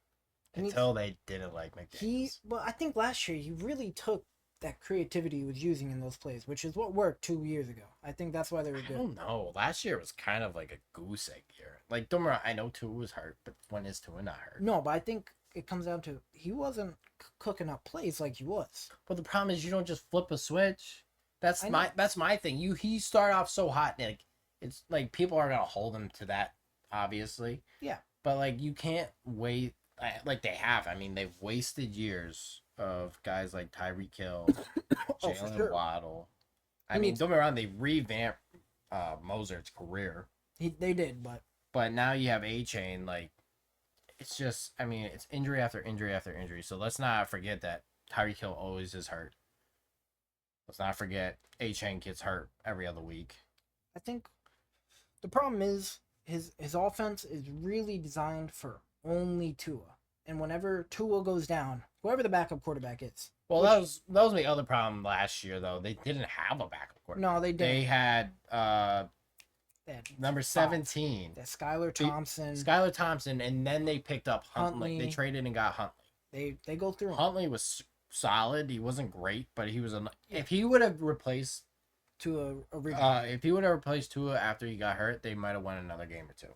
until they didn't like McDaniels.
I think last year he really took that creativity he was using in those plays, which is what worked 2 years ago. I think that's why they were good.
I don't know. Last year was kind of like a goose egg year. Like, don't worry, I know Tua was hurt, but when is Tua not hurt?
No, but I think it comes down to he wasn't cooking up plays like he was.
But the problem is you don't just flip a switch. That's my thing. He start off so hot, and like it's like people are gonna hold him to that, obviously.
Yeah.
But like you can't wait like they have. I mean, they've wasted years of guys like Tyreek Hill, Jalen Waddle. I mean, don't get me wrong, they revamped Mozart's career.
They did,
but now you have A-Chain. Like, it's just, I mean, it's injury after injury after injury. So let's not forget that Tyreek Hill always is hurt. Let's not forget A-Chain gets hurt every other week.
I think the problem is his offense is really designed for only Tua. And whenever Tua goes down, whoever the backup quarterback is.
Well,
which,
that was the other problem last year though. They didn't have a backup quarterback.
no, they didn't.
They had
They had
number 17.
That Skylar Thompson.
Skylar Thompson, and then they picked up Huntley. They
Huntley.
traded and got Huntley.
They go through.
Huntley was solid. He wasn't great, but he was if he would have replaced
to a
if he would have replaced Tua after he got hurt, they might have won another game or two.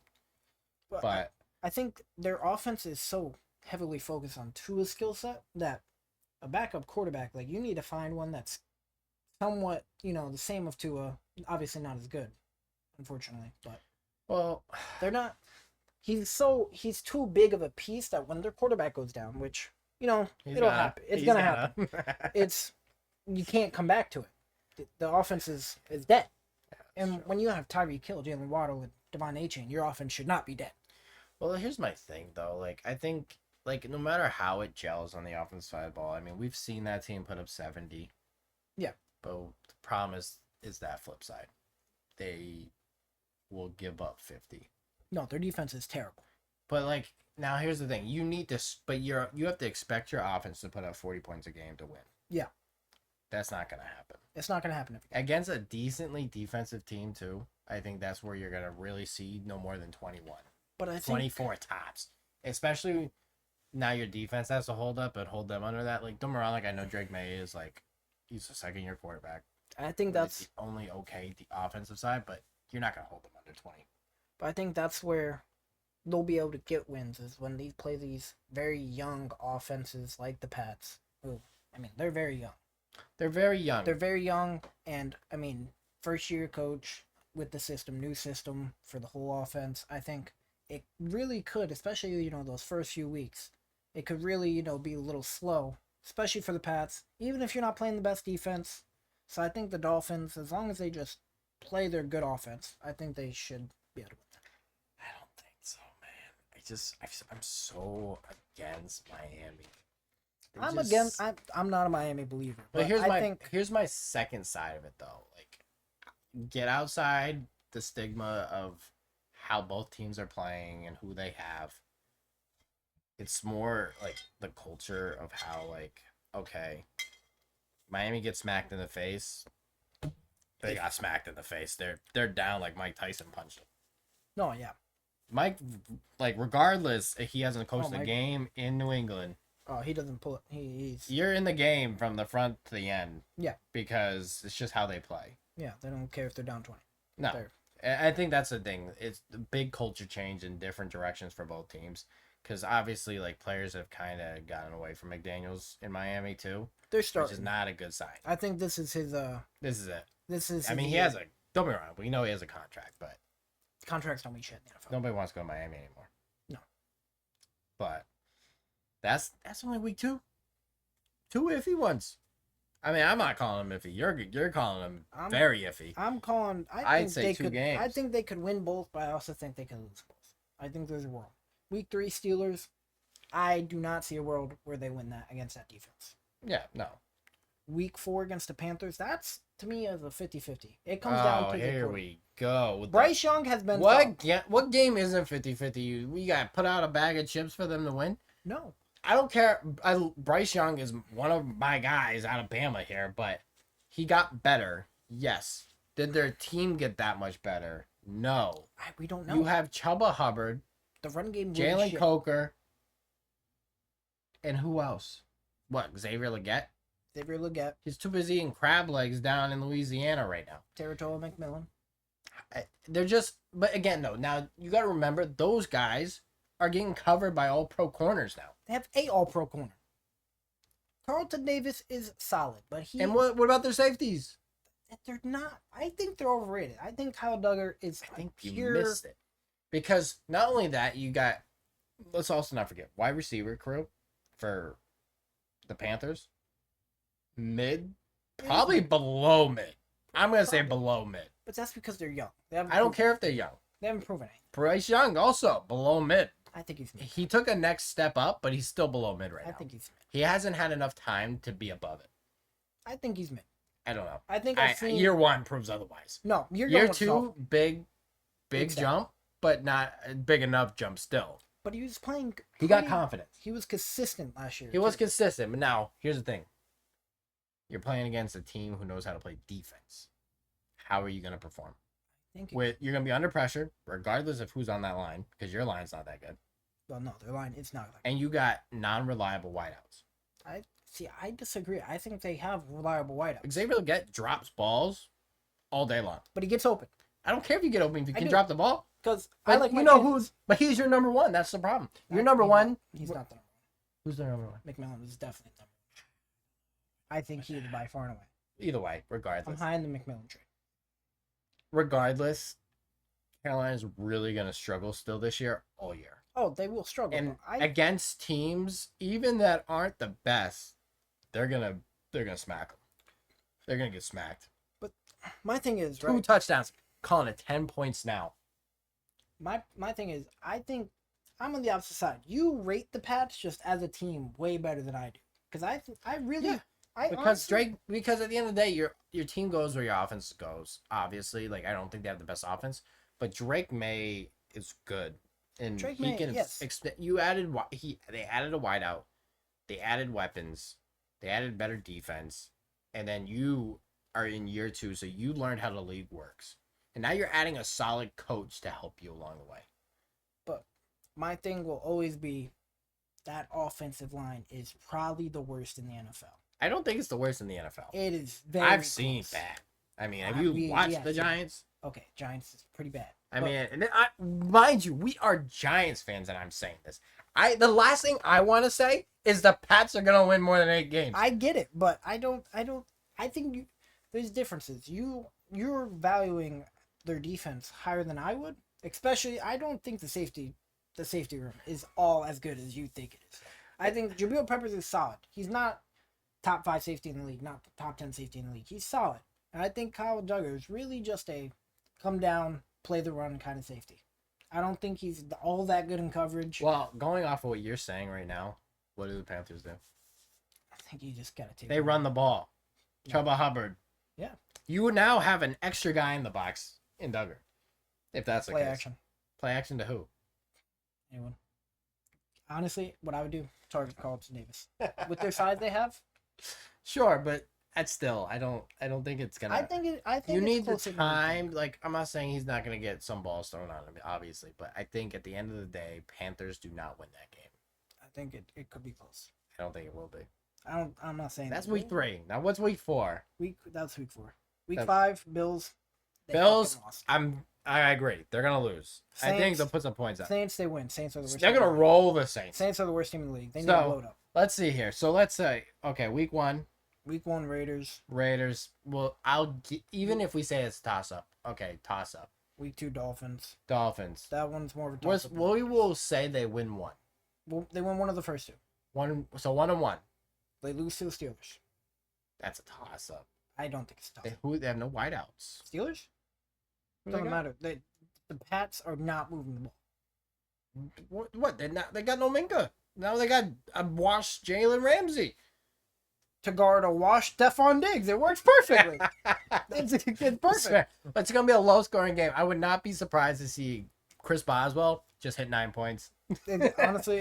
But
I think their offense is so heavily focused on Tua's skill set that a backup quarterback, like, you need to find one that's somewhat, the same of Tua. Obviously not as good, unfortunately, but
well,
they're not. He's too big of a piece that when their quarterback goes down, which it'll happen. It's gonna happen. You can't come back to it. The offense is dead. And when you have Tyreek Hill, Jalen Waddle, and Devon Achane, your offense should not be dead.
Well, here's my thing though. Like, I think, like, no matter how it gels on the offensive side of the ball, I mean, we've seen that team put up 70.
Yeah.
But the problem is that flip side. They will give up 50.
No, their defense is terrible.
But, like, now here's the thing. You have to expect your offense to put up 40 points a game to win.
Yeah.
That's not going to happen.
It's not going to happen.
Against a decently defensive team, too, I think that's where you're going to really see no more than 21.
But I think
24 tops. Especially now your defense has to hold up and hold them under that. Like, don't get me wrong, like, I know Drake May is, like, he's a second-year quarterback.
I think that's
the only the offensive side, but you're not going to hold them under 20.
But I think that's where they'll be able to get wins, is when they play these very young offenses like the Pats. Who, I mean, they're very young.
They're very young.
They're very young, and, I mean, first-year coach with the system, new system for the whole offense. I think it really could, especially, those first few weeks, it could really, be a little slow, especially for the Pats, even if you're not playing the best defense. So I think the Dolphins, as long as they just play their good offense, I think they should be able to win that.
I don't think so, man. I'm so against Miami.
I'm not a Miami believer.
But here's my second side of it though. Like, get outside the stigma of how both teams are playing and who they have. It's more like the culture of how, like, okay, Miami gets smacked in the face. They got smacked in the face. They're down like Mike Tyson punched them.
No, yeah.
Mike, like, regardless, he hasn't coached a game in New England.
Oh, he doesn't pull it. He's.
You're in the game from the front to the end.
Yeah.
Because it's just how they play.
Yeah, they don't care if they're down 20.
No. I think that's the thing. It's the big culture change in different directions for both teams. Because obviously, like, players have kind of gotten away from McDaniels in Miami too.
They're starting.
Which is not a good sign.
I think this is his.
This is it.
I
mean, he has a. Don't be wrong. We know he has a contract, but
contracts don't mean shit in the NFL.
Nobody wants to go to Miami anymore.
No.
But that's only week 2. 2 iffy ones. I mean, I'm not calling him iffy. You're calling him very iffy.
I'm calling.
I'd say 2 games.
I think they could win both, but I also think they could lose both. I think there's a world. Week 3 Steelers. I do not see a world where they win that against that defense.
Yeah, no.
Week 4 against the Panthers. That's, to me, as a 50-50. It comes down to
here we go.
Bryce Young has been.
What game isn't 50-50? We got to put out a bag of chips for them to win?
No.
I don't care. Bryce Young is one of my guys out of Bama here, but he got better. Yes. Did their team get that much better? No.
We don't know.
You have Chuba Hubbard,
the run game,
Jalen Coker, and who else? What, Xavier Legette?
Xavier Legette.
He's too busy eating crab legs down in Louisiana right now.
Territola McMillan.
They're just, but again, though, now you got to remember those guys are getting covered by all pro corners now.
They have a all pro corner. Carlton Davis is solid, but he.
And what about their safeties?
They're not. I think they're overrated. I think Kyle Duggar is.
I think you missed it. Because not only that, you got, let's also not forget, wide receiver crew for the Panthers. Mid, probably below mid. I'm going to say below mid.
But that's because they're young.
I don't care if they're young.
They haven't proven anything.
Bryce Young also below mid.
I think he's mid.
He took a next step up, but he's still below mid right now.
I think he's mid.
He hasn't had enough time to be above it.
I think he's mid.
I don't know.
I think I've seen...
Year 1 proves otherwise.
No,
year 2, big jump, but not a big enough jump still.
But he was playing.
He got confidence.
He was consistent last year.
He was consistent, but now here's the thing: you're playing against a team who knows how to play defense. How are you going to perform? You're going to be under pressure, regardless of who's on that line, because your line's not that good.
Well, no, their line is not.
And you got non-reliable wideouts.
I disagree. I think they have reliable wideouts.
Xavier Legette drops balls all day long,
but he gets open.
I don't care if you get open if you can drop the ball.
Because
I like who's. But he's your number one. That's the problem. Your number one.
He's not the number one.
Who's the number one?
McMillan is definitely number one. I think he is by far and away.
Either way, regardless.
I'm high in the McMillan trade.
Regardless, Carolina's really gonna struggle still this year, all year.
Oh, they will struggle.
And against teams even that aren't the best, they're gonna smack them. They're gonna get smacked.
But my thing is,
two touchdowns, calling it 10 points now.
My thing is, I think I'm on the opposite side. You rate the Pats just as a team way better than I do, because I really.
Because at the end of the day, your team goes where your offense goes. Obviously, like I don't think they have the best offense, but Drake May is good, and
Drake
he
May,
can.
yes.
You added they added a wideout, they added weapons, they added better defense, and then you are in year 2, so you learned how the league works, and now you're adding a solid coach to help you along the way.
But my thing will always be that offensive line is probably the worst in the NFL.
I don't think it's the worst in the NFL.
It is very
I've seen that. I mean, have you watched the Giants?
Okay, Giants is pretty bad.
I mean, mind you, we are Giants fans, and I'm saying this. The last thing I want to say is the Pats are gonna win more than 8 games.
I get it, but I think there's differences. You're valuing their defense higher than I would. Especially, I don't think the safety room is all as good as you think it is. I think Jabril Peppers is solid. He's not top 5 safety in the league, not the top 10 safety in the league. He's solid. And I think Kyle Duggar is really just a come down, play the run kind of safety. I don't think he's all that good in coverage.
Well, going off of what you're saying right now, what do the Panthers do?
I think you just got to take
They run the ball. Yeah. Chuba Hubbard.
Yeah.
You would now have an extra guy in the box in Duggar, if that's the case.
Play action.
Play action to who?
Anyone. Honestly, what I would do, target Carlton Davis. With their size they have.
Sure, but that's still I don't think it's gonna.
I think
you need the time. Like I'm not saying he's not gonna get some balls thrown on him, obviously, but I think at the end of the day, Panthers do not win that game.
I think it could be close.
I don't think it will be.
I'm not saying
that's week 3. Now what's week 4?
That's week 4. Week 5, Bills.
Bills. I agree. They're gonna lose.
Saints,
I think they'll put some points up.
Saints, they win. Saints are the worst.
They're gonna roll the Saints.
Saints are the worst team in the league. They need to blow it up.
Let's see here. So let's say week 1.
Week 1 Raiders.
Well, even if we say it's toss up. Okay, toss up.
Week 2 Dolphins.
That
one's more of a toss up.
We will say they win 1.
Well, they won one of the first 2.
1-1.
They lose to the Steelers.
That's a toss up.
I don't think it's a toss up.
They have no wideouts.
Steelers? Doesn't matter. The Pats are not moving the ball.
What? They got no Minka. Now they got a washed Jalen Ramsey.
To guard a washed Stephon Diggs. It works perfectly. it's perfect.
It's going to be a low-scoring game. I would not be surprised to see Chris Boswell just hit 9 points.
Honestly,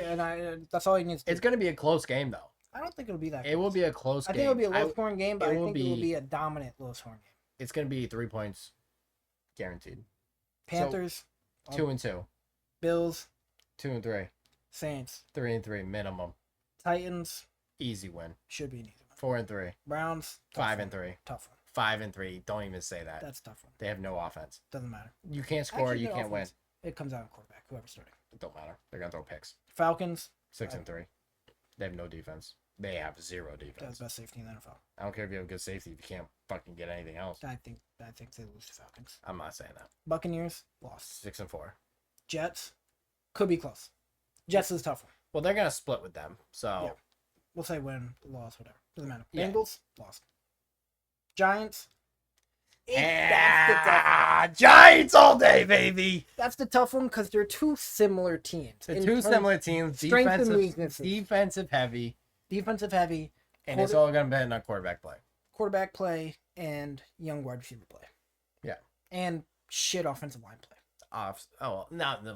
that's all he needs to do.
It's going to be a close game, though.
I don't think it'll be that close.
It will be a close game.
I think it'll be a low-scoring game, but I think it will be a dominant low-scoring game.
It's going to be 3 points guaranteed.
Panthers.
2-2.
Bills.
2-3.
Saints.
3-3 minimum.
Titans.
Easy win.
Should be an easy win.
4-3.
Browns.
5-3.
Tough one.
5-3. Don't even say that.
That's a tough one.
They have no offense.
Doesn't matter.
You can't score.
Actually,
you can't win.
It comes out in quarterback. Whoever's starting.
It don't matter. They're gonna throw picks.
Falcons.
6-3. They have no defense. They have 0 defense.
That's the best safety in the NFL.
I don't care if you have good safety if you can't fucking get anything else.
I think they lose to Falcons.
I'm not saying that.
Buccaneers lost.
6-4.
Jets could be close. Jets is a tough one.
Well, they're gonna split with them, so
yeah. We'll say win, loss, whatever. Doesn't matter.
Yeah.
Bengals lost. Giants.
Giants all day, baby.
That's the tough one because they're 2 similar teams.
They're 2 similar teams.
Strengths and weaknesses.
Defensive heavy.
And
it's all going to depend on quarterback play.
Quarterback play and young wide receiver play.
Yeah.
And shit offensive line play.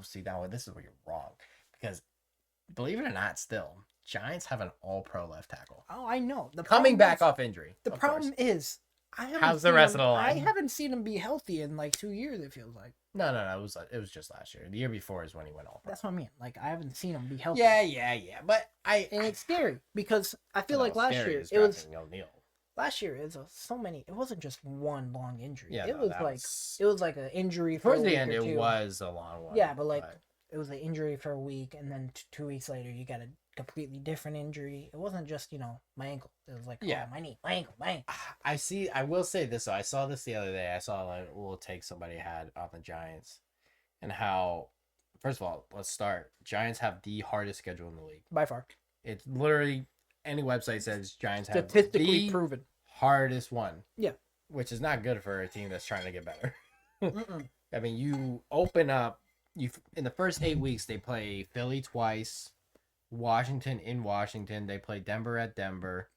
See, now this is where you're wrong. because believe it or not, still Giants have an All-Pro left tackle
Oh, I know. The
coming
problem
back
is,
off injury.
the
of
problem
course.
is, I haven't
How's the
seen
rest
him,
of the
I
line?
haven't seen him be healthy in like 2 years. It feels like.
No. It was just last year. The year before is when he went All-Pro.
That's what I mean. Like I haven't seen him be healthy.
Yeah. But
And it's scary because I feel like last year
is
it was
O'Neal.
last year is so many. It wasn't just one long injury.
Yeah,
it
no,
was
that
like
was...
it was like an injury for
towards
a
the
week
end.
or
It
two.
was a long one.
Yeah, but like it was an injury for a week, and then 2 weeks later you got a completely different injury. It wasn't just my ankle. It was like my knee, my ankle, my ankle.
I will say this though. I saw this the other day. I saw like a little take somebody had on the Giants, and how, first of all, let's start. Giants have the hardest schedule in the league
By far.
It's literally, any website says Giants have
Statistically
the
proven.
hardest one.
Yeah.
Which is not good for a team that's trying to get better.
Mm-mm.
I mean, you open up, in the first 8 weeks, they play Philly twice, Washington in Washington. They play Denver at Denver.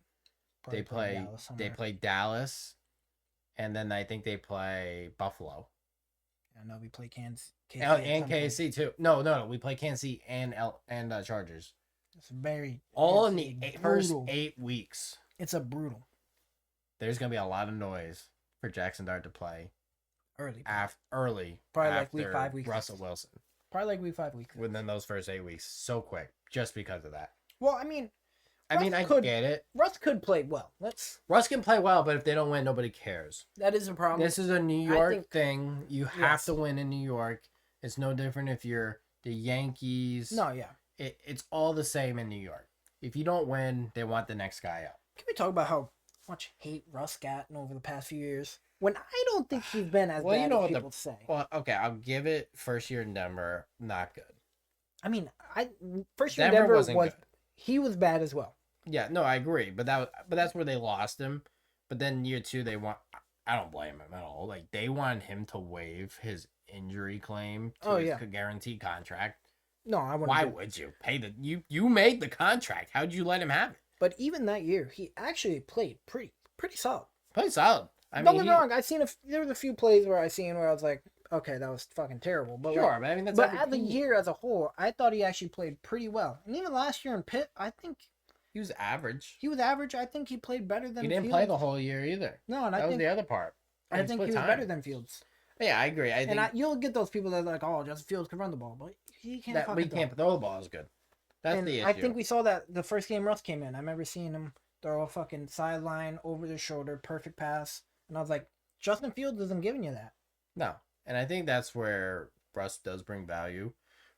Probably play
They play Dallas, and then I think they play Buffalo.
I know we play Kansas.
And KC too. No. We play Kansas City and Chargers.
It's very
All in the first 8 weeks.
It's a brutal.
There's gonna be a lot of noise for Jackson Dart to play
early.
Early.
Probably like week 5, week
Russell Wilson.
Probably like week 5, week 6.
Within those first 8 weeks, so quick, just because of that.
Well, I mean,
I get it.
Russ could play well.
Russ can play well, but if they don't win, nobody cares.
That is a problem.
This is a New York thing. You have to win in New York. It's no different if you're the Yankees.
No, yeah.
It's all the same in New York. If you don't win, they want the next guy up.
Can we talk about how much hate Russ gotten over the past few years? When I don't think he's been as bad as people say.
Well, okay, I'll give it first year in Denver, not good.
I mean, first year in Denver
wasn't good.
He was bad as well.
Yeah, no, I agree, but that's where they lost him. But then year 2, I don't blame him at all. Like, they wanted him to waive his injury claim to his guaranteed contract.
No, I wouldn't.
Why would you pay you made the contract? How'd you let him have it?
But even that year, he actually played pretty solid.
Pretty solid.
Don't get me wrong. There was a few plays where I was like, okay, that was fucking terrible. But
sure, but I mean, that's
as the year as a whole, I thought he actually played pretty well. And even last year in Pitt, I think
he was average.
I think he played better than.
He didn't play the whole year either.
No, and
that was the other part.
I think he was better than Fields.
Yeah, I agree.
You'll get those people that are like, oh, Justin Fields can run the ball, but he can't.
We can't throw the ball as good. That's the issue.
I think we saw that the first game Russ came in. I remember seeing him throw a fucking sideline over the shoulder, perfect pass, and I was like, Justin Fields isn't giving you that.
No, and I think that's where Russ does bring value,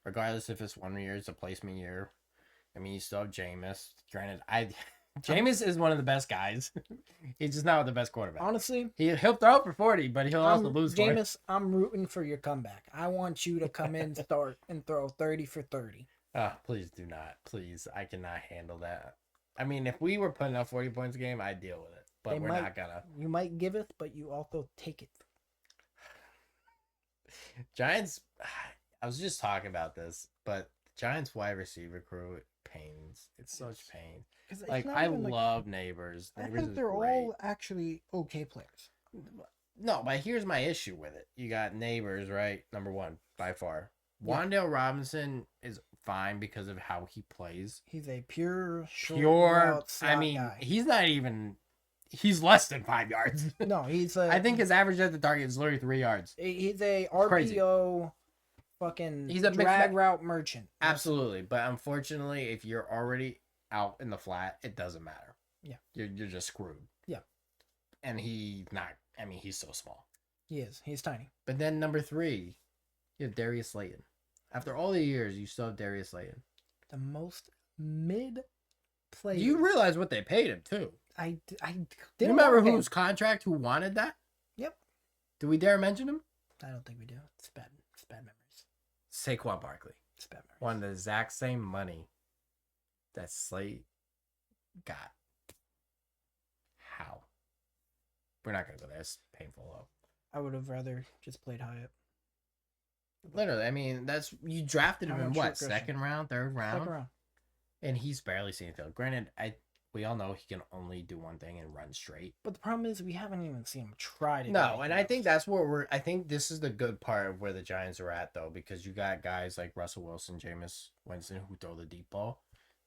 regardless if it's 1 year, it's a placement year. I mean, you still have Jameis. Granted, Jameis is one of the best guys. He's just not the best quarterback.
Honestly,
he'll throw for 40, but he'll also lose.
Jameis, I'm rooting for your comeback. I want you to come in, start, and throw 30 for 30.
Please do not. Please, I cannot handle that. I mean, if we were putting up 40 points a game, I'd deal with it. But we're not gonna.
You might give it, but you also take it.
Giants. I was just talking about this, but Giants wide receiver crew pains. It's such pain. Like, I love Neighbors.
I think they're all actually okay players.
No, but here's my issue with it. You got Neighbors, right? Number 1 by far. Wan'Dale Robinson is fine because of how he plays.
He's a pure.
I mean, guy. He's not even. He's less than 5 yards.
No, he's.
I think his average at the target is literally 3 yards.
He's a RPO. Fucking. He's a drag route merchant.
Absolutely, but unfortunately, if you're already out in the flat, it doesn't matter.
Yeah,
you're just screwed.
Yeah,
and he's not. I mean, he's so small.
He is. He's tiny.
But then number 3, you have Darius Slayton. After all the years, you still have Darius Slayton.
The most mid player.
You realize what they paid him too.
I didn't
remember whose contract who wanted that?
Yep.
Do we dare mention him?
I don't think we do. It's bad memories.
Saquon Barkley.
It's bad memories.
Wanted the exact same money that Slate got. How? We're not gonna go there. It's painful though.
I would have rather just played Hyatt.
Literally, I mean, you drafted him in what, second round, third round?
Second round.
And he's barely seen the field. Granted, we all know he can only do one thing and run straight.
But the problem is we haven't even seen him try to.
No, and I think that's where I think this is the good part of where the Giants are at, though, because you got guys like Russell Wilson, Jameis Winston who throw the deep ball.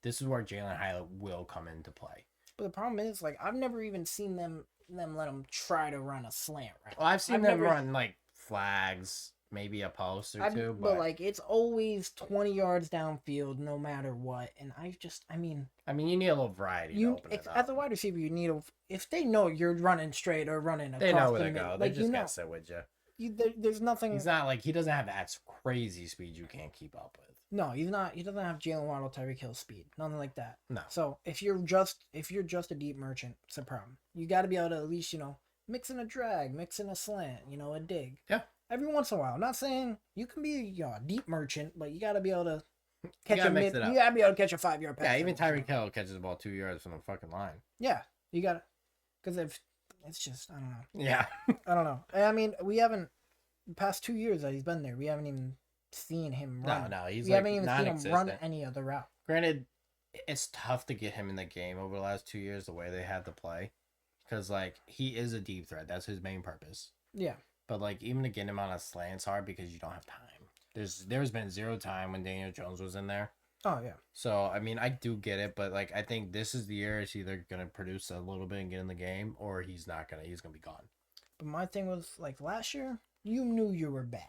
This is where Jalen Hyatt will come into play.
But the problem is, like, I've never even seen them let him try to run a slant route.
Well, I've seen them run like flags, maybe a post or two,
but like it's always 20 yards downfield, no matter what. And I mean,
you need a little variety.
You as a wide receiver, you need if they know you're running straight or running across,
they know where to go.
Like,
they just gotta sit with you.
There's nothing.
He's not like he doesn't have that crazy speed you can't keep up with.
No, he's not. He doesn't have Jalen Waddle, Tyreek Hill speed, nothing like that.
No.
So if you're just a deep merchant, it's a problem. You got to be able to at least mix in a drag, mix in a slant, a dig.
Yeah.
Every once in a while. I'm not saying you can be a deep merchant, but you got to be able to catch a mid. You got to be able to catch a 5-yard pass.
Yeah, even Tyreek Hill catches the ball 2 yards from the fucking line.
Yeah, you got to, because if it's just I don't know.
Yeah.
I don't know. I mean, we haven't the past 2 years that he's been there. We haven't even seen him run.
No, we
haven't even seen him run any other route.
Granted, it's tough to get him in the game over the last 2 years the way they had to play, because like he is a deep threat. That's his main purpose.
Yeah.
But like even to get him on a slant's hard because you don't have time. There's been zero time when Daniel Jones was in there.
Oh yeah.
So I mean I do get it, but like I think this is the year it's either gonna produce a little bit and get in the game, or he's gonna be gone.
But my thing was like last year, you knew you were bad.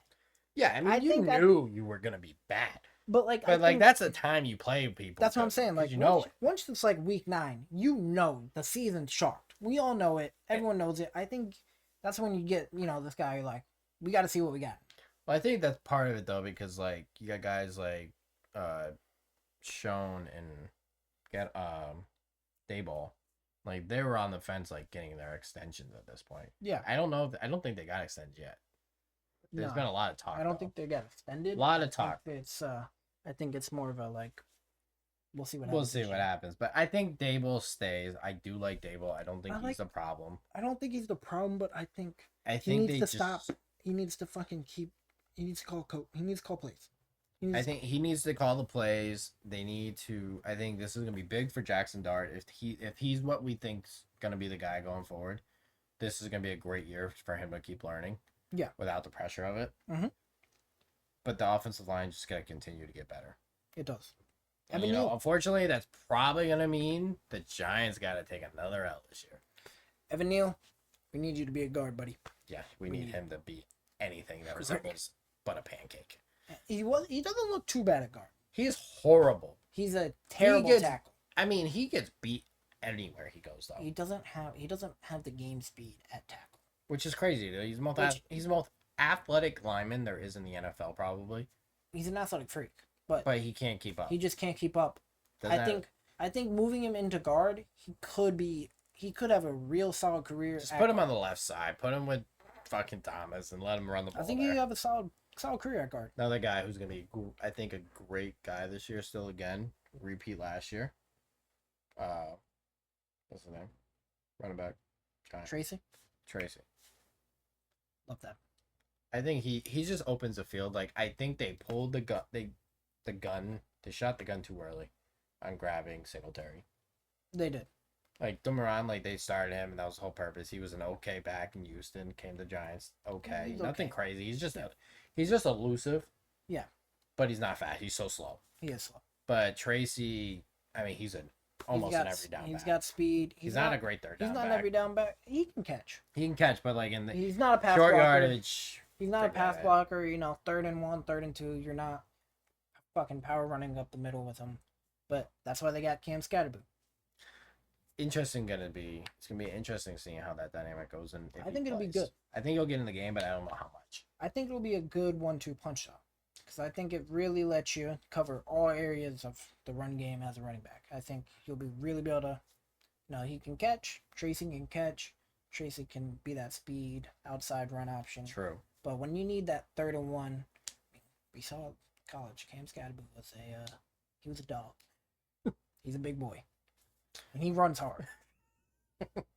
Yeah, I mean you knew you were gonna be bad.
But
that's the time you play people.
That's what I'm saying. Like once it's like week 9, the season's sharp. We all know it. Everyone knows it. I think that's when you get this guy like we got to see what we got.
Well, I think that's part of it though, because like you got guys like Schoen and get Dayball, like they were on the fence like getting their extensions at this point.
Yeah,
I don't think they got extended yet. There's been a lot of talk.
I don't think they got extended.
A lot of talk.
I think it's more of a like we'll see what happens.
We'll see what happens, but I think Dayball stays. I do like Dayball. I don't think he's the problem.
I don't think he's the problem, but I think
he
needs to stop. He needs to fucking keep. He needs to call He needs to call plays.
I think he needs to call the plays. They need to. I think this is gonna be big for Jackson Dart. If he's what we think's gonna be the guy going forward, this is gonna be a great year for him to keep learning.
Yeah.
Without the pressure of it.
Mm-hmm.
But the offensive line just gotta continue to get better.
It does.
And, unfortunately, that's probably gonna mean the Giants gotta take another L this year.
Evan Neal, we need you to be a guard, buddy.
Yeah, we need him to be anything that resembles but a pancake.
He doesn't look too bad at guard.
He's horrible.
He's a terrible tackle.
I mean, he gets beat anywhere he goes though.
He doesn't have the game speed at tackle.
Which is crazy, dude. He's the most athletic lineman there is in the NFL, probably.
He's an athletic freak, but
he can't keep up.
He just can't keep up. I think moving him into guard, he could have a real solid career.
Just put him on the left side. Put him with fucking Thomas and let him run the ball.
I think he have a solid career at guard.
Another guy who's gonna be, I think, a great guy this year. Still, again, repeat last year. What's his name? Running back.
Tracy. Love that.
I think he just opens the field. Like I think they pulled the gun. They shot the gun too early on grabbing Singletary.
They did.
Like Dumoulin, like they started him, and that was the whole purpose. He was an okay back in Houston. Came to Giants. Okay, nothing crazy. He's just elusive.
Yeah.
But he's not fast. He's so slow.
He is slow.
But Tracy, I mean, he's almost an every down back.
He's got speed.
He's not a great third down back.
He's not an every down back. He can catch.
But like in the
he's not a pass
short
blocker.
yardage.
He's not a pass blocker. 3rd and 1, 3rd and 2. You're not fucking power running up the middle with him. But that's why they got Cam Scatterboo.
It's gonna be interesting seeing how that dynamic goes. And
I think it'll be good.
I think he'll get in the game, but I don't know how much.
I think it'll be a good 1-2 punch though, because I think it really lets you cover all areas of the run game as a running back. I think you'll really be able to. He can catch. Tracy can catch. Tracy can be that speed outside run option.
True.
But when you need that 3rd and 1, we saw college. Cam Scatterboo was he was a dog. He's a big boy, and he runs hard.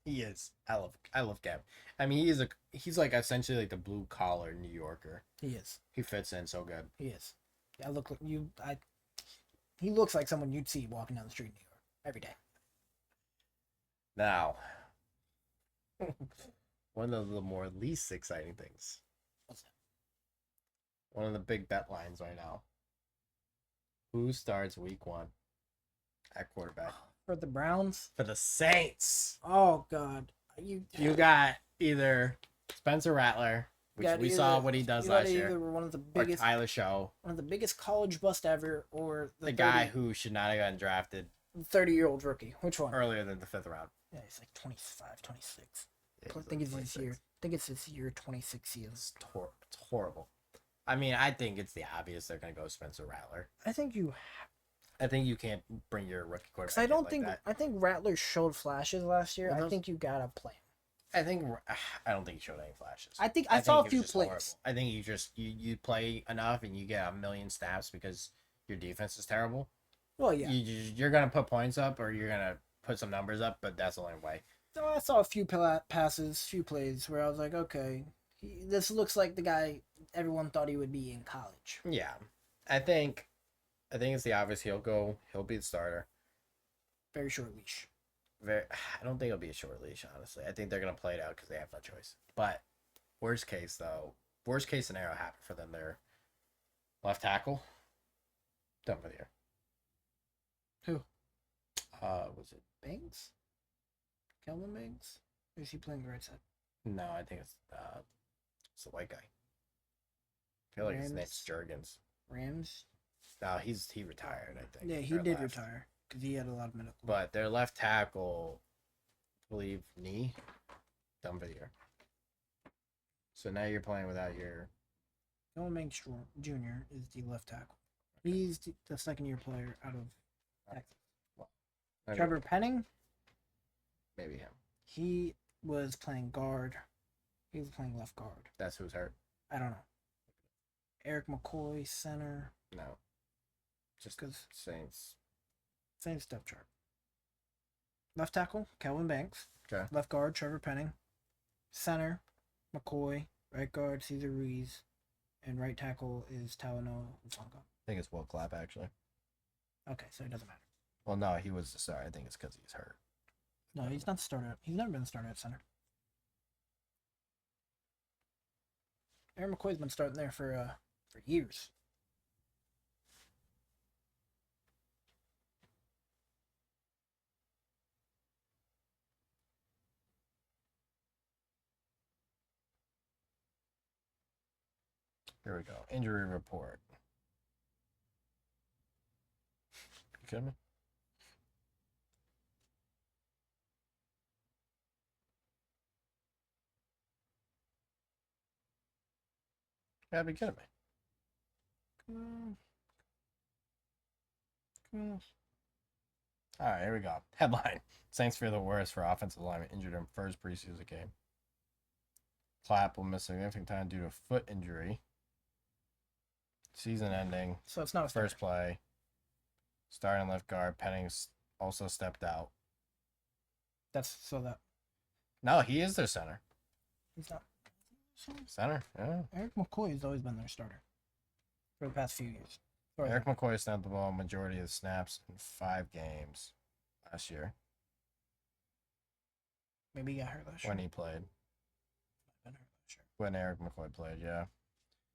He is. I love Cam. I mean, he's like essentially like the blue collar New Yorker.
He is.
He fits in so good.
He is. He looks like someone you'd see walking down the street in New York every day.
Now, one of the more least exciting things.
What's that?
One of the big bet lines right now. Who starts week 1 at quarterback?
For the Browns?
For the Saints.
Oh, God.
You got either Spencer Rattler, which we saw what he does last year,
one of the
or
biggest,
Tyler Show,
one of the biggest college bust ever, or
the guy who should not have gotten drafted
30-year-old rookie. Which one?
earlier than the 5th round.
Yeah, he's like 25, 26.
Yeah,
I think it's his year. I think it's his year 26 years.
It's horrible. I mean, I think it's the obvious they're going to go Spencer Rattler.
I think you
can't bring your rookie quarterback.
I don't think I think Rattler showed flashes last year. I think you gotta play him.
I don't think he showed any flashes.
I saw a few plays.
Horrible. I think you play enough and you get a million snaps because your defense is terrible.
Well, yeah.
You're gonna put points up or you're gonna put some numbers up, but that's the only way.
So I saw a few passes, few plays where I was like, okay, this looks like the guy everyone thought he would be in college.
Yeah, I think it's the obvious. He'll be the starter.
Very short leash.
I don't think it'll be a short leash, honestly. I think they're gonna play it out because they have no choice. But worst case scenario happened for them. Their left tackle, done for the year.
Who?
Was it
Banks? Kelvin Banks? Or is he playing the right side?
No, I think it's the white guy. I feel like his name's Jurgens.
Rams?
No, he retired, I think.
Yeah, he did retire because he had a lot of medical.
But their left tackle, I believe, knee, done for the year. So now you're playing without your.
Kelvin Banks Jr. is the left tackle. Okay. He's the second-year player out of Texas. Well, Trevor Penning?
Maybe him.
He was playing guard. He was playing left guard.
That's who's hurt.
I don't know. Eric McCoy, center.
No. Just because Saints.
Saints depth chart. Left tackle, Kelvin Banks.
Okay.
Left guard, Trevor Penning. Center, McCoy. Right guard, Cesar Ruiz. And right tackle is Talanoa Ufanga.
I think it's Will Clapp, actually.
Okay, so it doesn't matter.
Well, no, he was the starter. I think it's because he's hurt.
No, he's not the starter. He's never been the starter at center. Aaron McCoy's been starting there for years.
Here we go. Injury report. You kidding me? You gotta be kidding me. All right, here we go. Headline. Saints fear the worst for offensive lineman injured in first preseason game. Clapp will miss significant time due to a foot injury. Season ending.
So it's not a
first play. Starting left guard. Penning also stepped out. No, he is their center.
He's not.
Center, yeah.
Eric McCoy has always been their starter for the past few years.
Eric McCoy snapped the ball majority of the snaps in 5 games last year.
Maybe he got hurt last year.
When he played. When Eric McCoy played, yeah.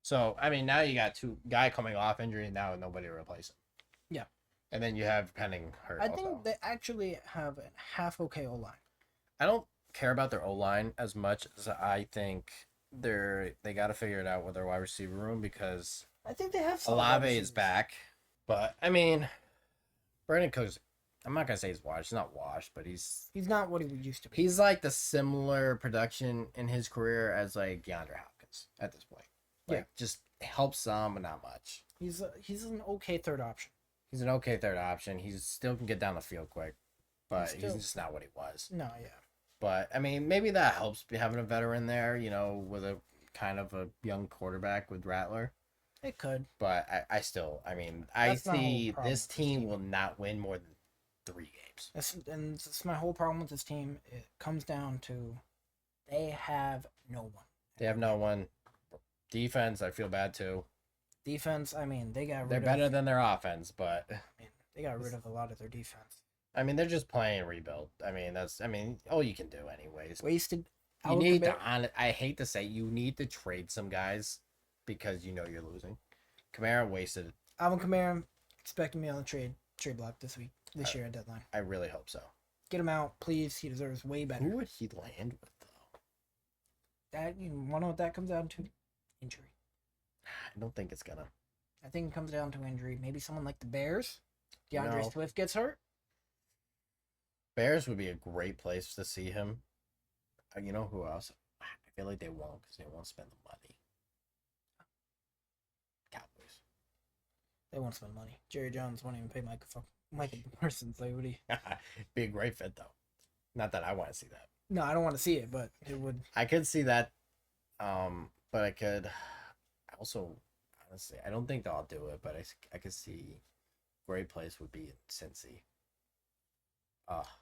So, I mean, now you got guy coming off injury and now nobody to replace him.
Yeah.
And then you have Penning hurt.
I think they actually have a half okay O-line.
I don't care about their O-line as much as I think they got to figure it out with their wide receiver room because
I think they have
Olave is back. But, I mean, Brandon Cooks, I'm not going to say he's washed. He's not washed, but he's
not what he used to be.
He's like the similar production in his career as like DeAndre Hopkins at this point. Like, just helps some, but not much.
He's an okay third option.
He's an okay third option. He still can get down the field quick, but he's just not what he was.
No, yeah.
But, I mean, maybe that helps having a veteran there, you know, with a kind of a young quarterback with Rattler.
It could.
But I still, I mean, I see this team will not win more than 3 games.
That's my whole problem with this team. It comes down to they have no one.
They have no one. Defense, I feel bad too.
Defense, I mean, they're
better than their offense, but
I mean, they got rid of a lot of their defense.
I mean, they're just playing rebuild. I mean, all you can do anyways.
Wasted.
You need to I hate to say you need to trade some guys because you know you're losing. Kamara wasted.
Alvin Kamara expecting me on the trade block this year at deadline.
I really hope so.
Get him out, please. He deserves way better.
Who would he land with though?
That you want to know what that comes down to? Injury.
I don't think it's gonna.
I think it comes down to injury. Maybe someone like the Bears. DeAndre Swift gets hurt.
Bears would be a great place to see him. You know who else? I feel like they won't because they won't spend the money. Cowboys.
They won't spend money. Jerry Jones won't even pay Michael Parsons. Like, would he?
Be a great fit though. Not that I want to see that.
No, I don't want to see it, but it would.
I could see that, but I could also honestly. I don't think they'll do it, but I could see great place would be in Cincy.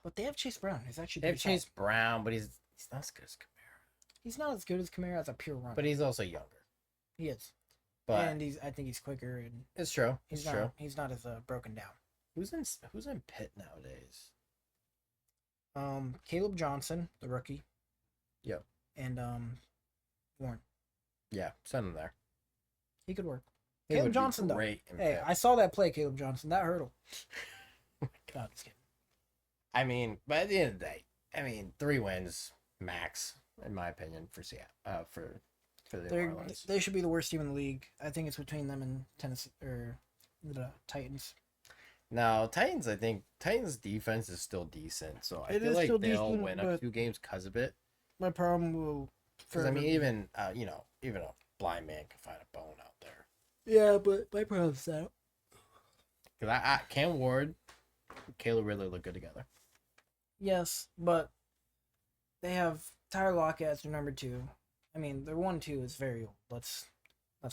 But they have Chase Brown. He's actually
they have Chase Brown, but he's not as good as Kamara.
He's not as good as Kamara as a pure runner.
But he's also younger.
He is.
But
and I think he's quicker and
it's true.
He's not as broken down.
Who's in Pitt nowadays?
Caleb Johnson, the rookie.
Yep.
And Warren.
Yeah, send him there.
He could work.
He
Caleb Johnson though. Hey, I saw that play, Caleb Johnson. That hurdle. God, just kidding.
I mean, but at the end of the day, 3 wins max, in my opinion, for Seattle. For the Marlins.
They should be the worst team in the league. I think it's between them and Tennessee or the Titans.
No, Titans. I think Titans' defense is still decent, so I feel like they'll win a few games because of it.
My problem will.
Because even even a blind man can find a bone out there.
Yeah, but my problem's that.
Because Cam Ward, Caleb Ridley look good together.
Yes, but they have Tyler Lockett as their number 2. I mean, their 1-2 is very old. Let's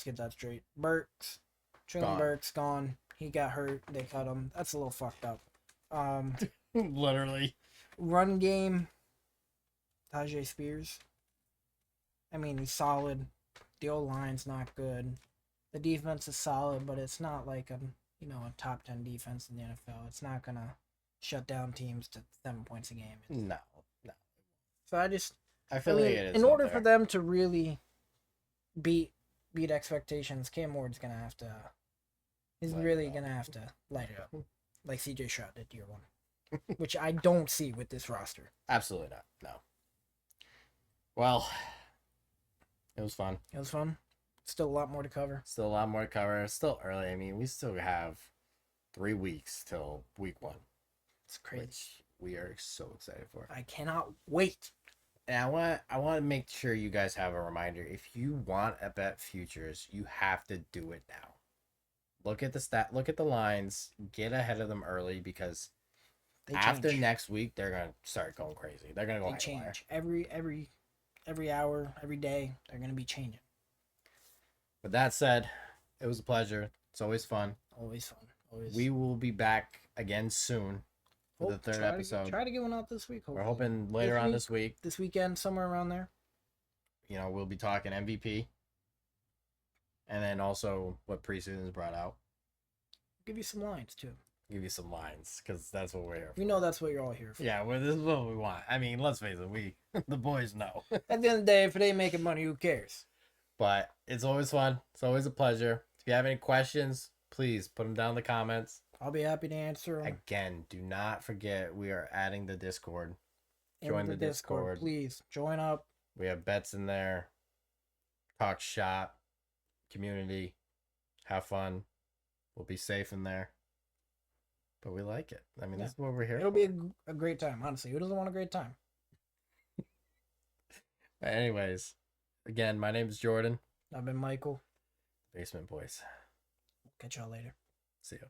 get that straight. Traylon Burks gone. He got hurt. They cut him. That's a little fucked up.
Literally.
Run game. Tajay Spears. I mean, he's solid. The old line's not good. The defense is solid, but it's not like a top 10 defense in the NFL. It's not gonna shut down teams to 7 points a game.
No.
So
I feel like it is.
In order for them to really beat expectations, Cam Ward's gonna have to. He's really gonna have to light it up, like CJ Stroud did year 1, which I don't see with this roster.
Absolutely not. No. Well, it was fun.
It was fun. Still a lot more to cover.
It's still early. I mean, we still have 3 weeks till week 1.
It's crazy.
Which we are so excited for.
I cannot wait.
And I want to make sure you guys have a reminder. If you want to bet futures, you have to do it now. Look at the lines, get ahead of them early because after next week they're gonna start going crazy. They're gonna go. They
change every hour, every day. They're gonna be changing.
With that said, it was a pleasure. It's always fun.
Always fun. Always.
We will be back again soon for the 3rd episode.
Try to get one out this week. Hopefully.
We're hoping later on this week.
This weekend, somewhere around there.
We'll be talking MVP. And then also what preseason is brought out.
Give you some lines, too.
Give you some lines, because that's what we're here for.
We know that's what you're all here for.
Yeah, well, this is what we want. I mean, let's face it, the boys know.
At the end of the day, if it ain't making money, who cares?
But it's always fun. It's always a pleasure. If you have any questions, please put them down in the comments.
I'll be happy to answer them.
Again, do not forget we are adding the Discord. Join the Discord.
Please, join up.
We have bets in there. Talk shop. Community. Have fun. We'll be safe in there. But we like it. I mean, This is what we're here
It'll
for.
be a great time, honestly. Who doesn't want a great time?
But anyways, again, my name is Jordan.
I've been Michael.
Basement Boys.
Catch y'all later.
See ya.